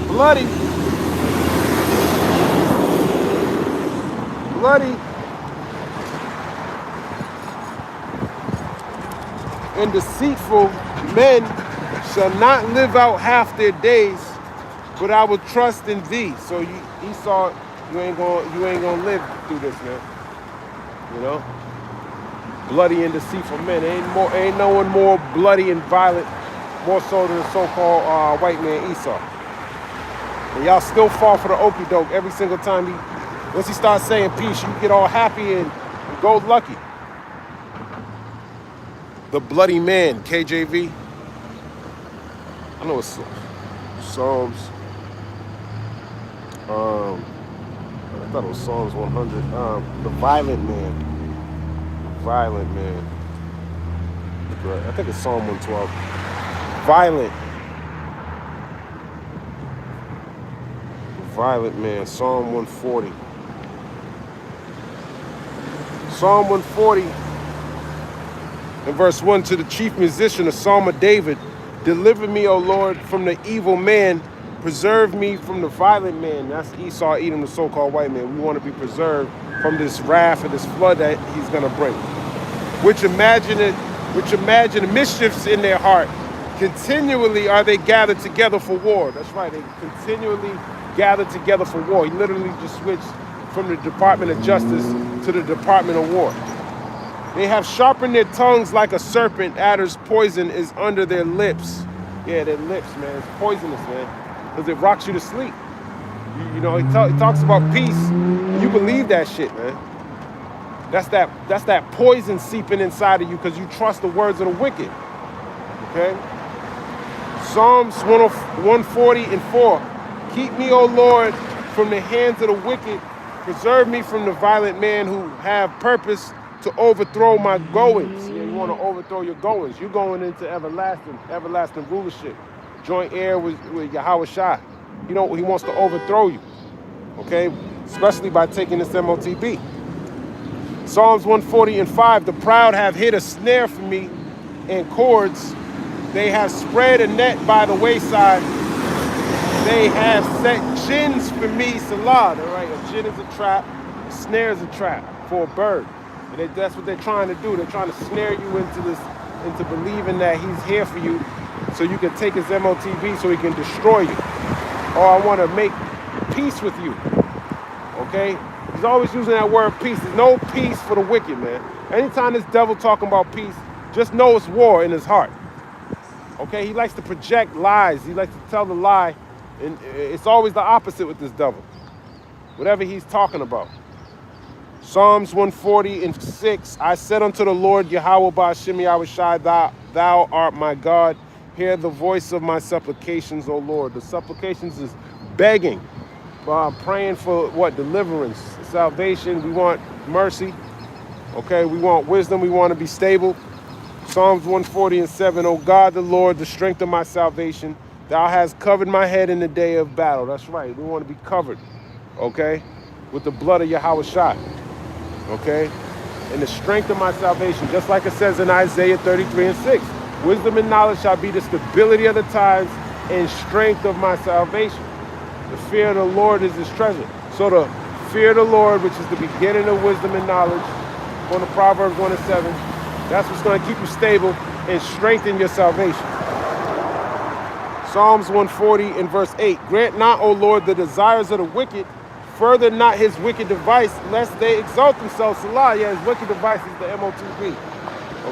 bloody, and deceitful men shall not live out half their days, but I will trust in thee. So Esau, you ain't gonna live through this, man. You know? Bloody and deceitful men. Ain't no one more bloody and violent, more so than the so-called white man Esau. And y'all still fall for the okie doke every single time once he starts saying peace, you get all happy and go lucky. The bloody man, KJV. I know it's Psalms. I thought it was Psalms 100. The violent man. Violent man. I think it's Psalm 112. Violent man. Psalm 140. Psalm 140 in verse 1, to the chief musician, a psalm of David. Deliver me, O Lord, from the evil man. Preserve me from the violent man. That's Esau, Edom, the so-called white man. We want to be preserved from this wrath and this flood that he's going to bring. Which imagine mischiefs in their heart. Continually are they gathered together for war. That's right. They continually gathered together for war. He literally just switched from the Department of Justice to the Department of War. They have sharpened their tongues like a serpent. Adder's poison is under their lips. Yeah, their lips, man. It's poisonous, man. Because it rocks you to sleep. You know, he talks about peace. You believe that shit, man. That's that poison seeping inside of you because you trust the words of the wicked. Okay? Psalms 140 and 4. Keep me, O Lord, from the hands of the wicked. Preserve me from the violent man who have purpose to overthrow my goings. Yeah, you want to overthrow your goings. You're going into everlasting rulership. Joint heir with Yahweh Shai. He wants to overthrow you. Okay? Especially by taking this MOTB. Psalms 140 and 5. The proud have hid a snare for me and cords. They have spread a net by the wayside. They have set gins for me, Salah. All right, a gin is a trap, a snare is a trap for a bird. And that's what they're trying to do. They're trying to snare you into believing that he's here for you so you can take his MOTB so he can destroy you. Or I want to make peace with you. Okay? He's always using that word peace. There's no peace for the wicked, man. Anytime this devil talking about peace, just know it's war in his heart. Okay? He likes to project lies. He likes to tell the lie. And it's always the opposite with this devil. Whatever he's talking about. Psalms 140 and 6. I said unto the Lord, Yahweh Ba'ashem Yahweh Shai, thou art my God. Hear the voice of my supplications, O Lord. The supplications is begging. Praying for what? Deliverance, salvation. We want mercy. Okay, we want wisdom. We want to be stable. Psalms 140 and 7. O God, the Lord, the strength of my salvation. Thou hast covered my head in the day of battle. That's right. We want to be covered, okay, with the blood of Yahweh Shai, okay, and the strength of my salvation, just like it says in Isaiah 33 and 6. Wisdom and knowledge shall be the stability of the times and strength of my salvation. The fear of the Lord is his treasure. So the fear of the Lord, which is the beginning of wisdom and knowledge, from the Proverbs 1 and 7, that's what's going to keep you stable and strengthen your salvation. Psalms 140 and verse 8. Grant not, O Lord, the desires of the wicked. Further not his wicked device, lest they exalt themselves. Salah, yeah, his wicked device is the MOTB.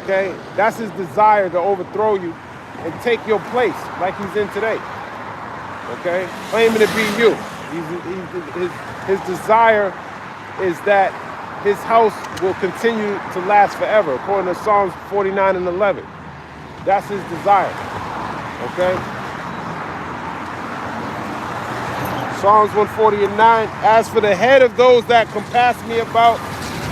Okay? That's his desire to overthrow you and take your place like he's in today. Okay? Claiming to be you. His desire is that his house will continue to last forever, according to Psalms 49 and 11. That's his desire. Okay? Psalms 140 and 9. As for the head of those that compass me about,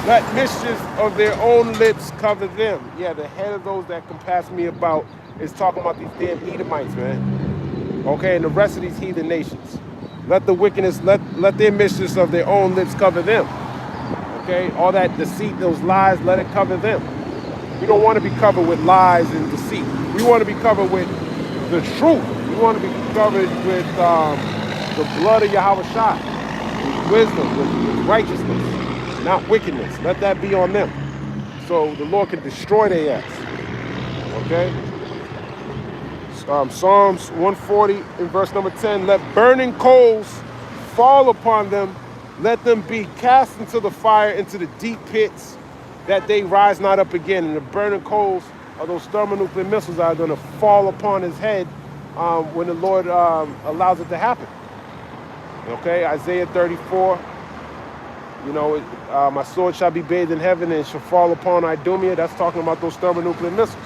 let mischief of their own lips cover them. Yeah, the head of those that compass me about is talking about these damn Edomites, man. Okay, and the rest of these heathen nations. Let the wickedness, let the mistress of their own lips cover them. Okay, all that deceit, those lies, let it cover them. We don't want to be covered with lies and deceit. We want to be covered with the truth. We want to be covered with the blood of Yahweh Shai, with wisdom, with righteousness, not wickedness. Let that be on them, so the Lord can destroy their ass. Okay. Psalms 140 in verse number 10. Let burning coals fall upon them. Let them be cast into the fire, into the deep pits, that they rise not up again. And the burning coals are those thermonuclear missiles that are going to fall upon his head when the Lord allows it to happen. Okay, Isaiah 34. You know, my sword shall be bathed in heaven and shall fall upon Idumea. That's talking about those thermonuclear missiles.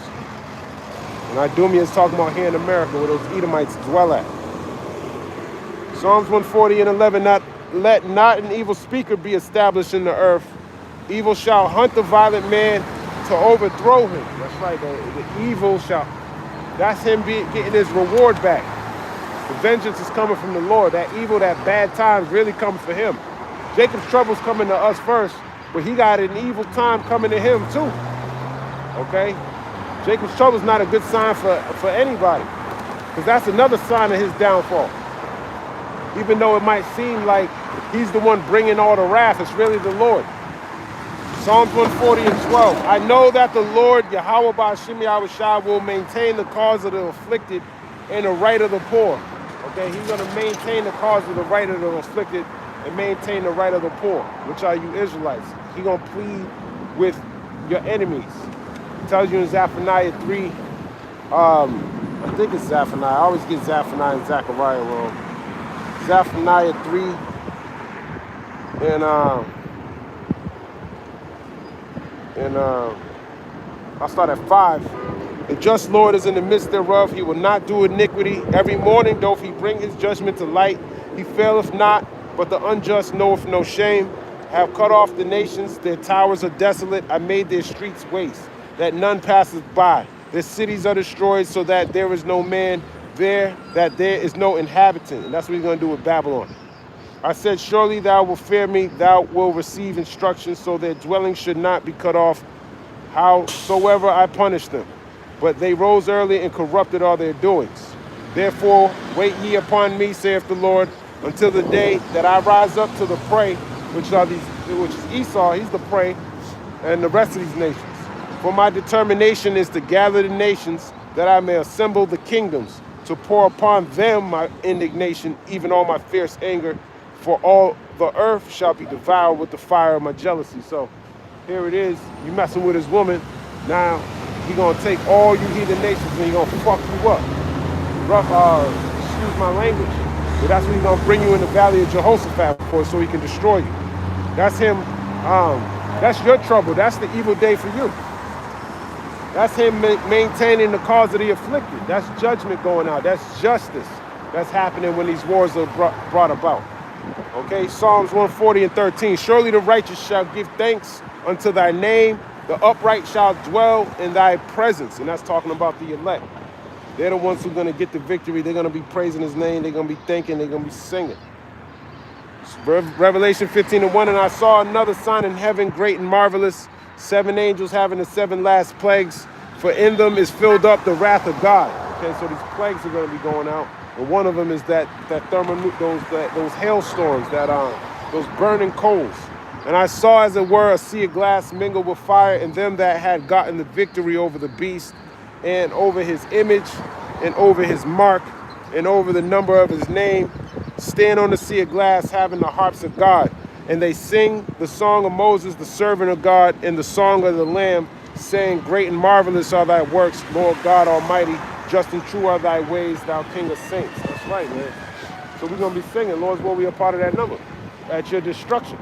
And Idumea is talking about here in America where those Edomites dwell at. Psalms 140 and 11. Let not an evil speaker be established in the earth. Evil shall hunt the violent man to overthrow him. That's right. The evil shall. That's him getting his reward back. The vengeance is coming from the Lord. That evil, that bad times really coming for him. Jacob's trouble's coming to us first, but he got an evil time coming to him too. Okay? Jacob's trouble is not a good sign for anybody, because that's another sign of his downfall. Even though it might seem like he's the one bringing all the wrath, it's really the Lord. Psalms 140 and 12. I know that the Lord, Yahweh Ba'ashem Yahweh Shai, will maintain the cause of the afflicted and the right of the poor. Okay, he's going to maintain the cause of the right of the afflicted and maintain the right of the poor, which are you Israelites. He's going to plead with your enemies. Tells you in Zephaniah 3, I think it's Zephaniah. I always get Zephaniah and Zechariah wrong. Zephaniah 3, and I'll start at 5. The just Lord is in the midst thereof. He will not do iniquity. Every morning doth he bring his judgment to light. He faileth not, but the unjust knoweth no shame. I have cut off the nations. Their towers are desolate. I made their streets waste, that none passeth by. Their cities are destroyed, so that there is no man there, that there is no inhabitant. And that's what he's going to do with Babylon. I said, surely thou wilt fear me, thou wilt receive instruction, so their dwelling should not be cut off, howsoever I punish them. But they rose early and corrupted all their doings. Therefore wait ye upon me, saith the Lord, until the day that I rise up to the prey, which is Esau, he's the prey, and the rest of these nations. For my determination is to gather the nations, that I may assemble the kingdoms, to pour upon them my indignation, even all my fierce anger, for all the earth shall be devoured with the fire of my jealousy. So here it is, you messing with his woman, now he gonna take all you heathen nations and he gonna fuck you up. Excuse my language, but that's when he's gonna bring you in the valley of Jehoshaphat for, so he can destroy you. That's him, that's your trouble, that's the evil day for you. That's him maintaining the cause of the afflicted. That's judgment going out. That's justice that's happening when these wars are brought about. Okay, Psalms 140 and 13. Surely the righteous shall give thanks unto thy name. The upright shall dwell in thy presence. And that's talking about the elect. They're the ones who are going to get the victory. They're going to be praising his name. They're going to be thanking. They're going to be singing. Revelation 15 and 1. And I saw another sign in heaven, great and marvelous, 7 angels having the 7 last plagues, for in them is filled up the wrath of God. Okay, so these plagues are going to be going out, and one of them is those hailstorms, those burning coals. And I saw, as it were, a sea of glass mingled with fire, and them that had gotten the victory over the beast, and over his image, and over his mark, and over the number of his name, stand on the sea of glass, having the harps of God. And they sing the song of Moses, the servant of God, and the song of the Lamb, saying, great and marvelous are thy works, Lord God Almighty. Just and true are thy ways, thou King of saints. That's right, man. So we're going to be singing. Lord's will be a part of that number. At your destruction.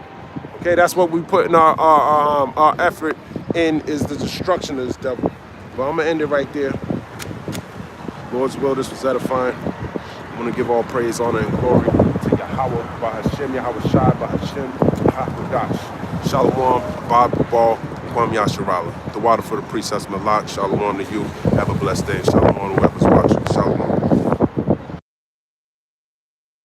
Okay, that's what we put in our effort in, is the destruction of this devil. But I'm going to end it right there. Lord's will, this was edifying. I'm going to give all praise, honor, and glory to Yahweh, Ba'ashem, Yahweh Shai, Ba'ashem, Ha'adash. Shalom, Bob Ball, Kwam Yasharala. The water for the priest, that's Malak. Shalom to you. Have a blessed day. Shalom to whoever's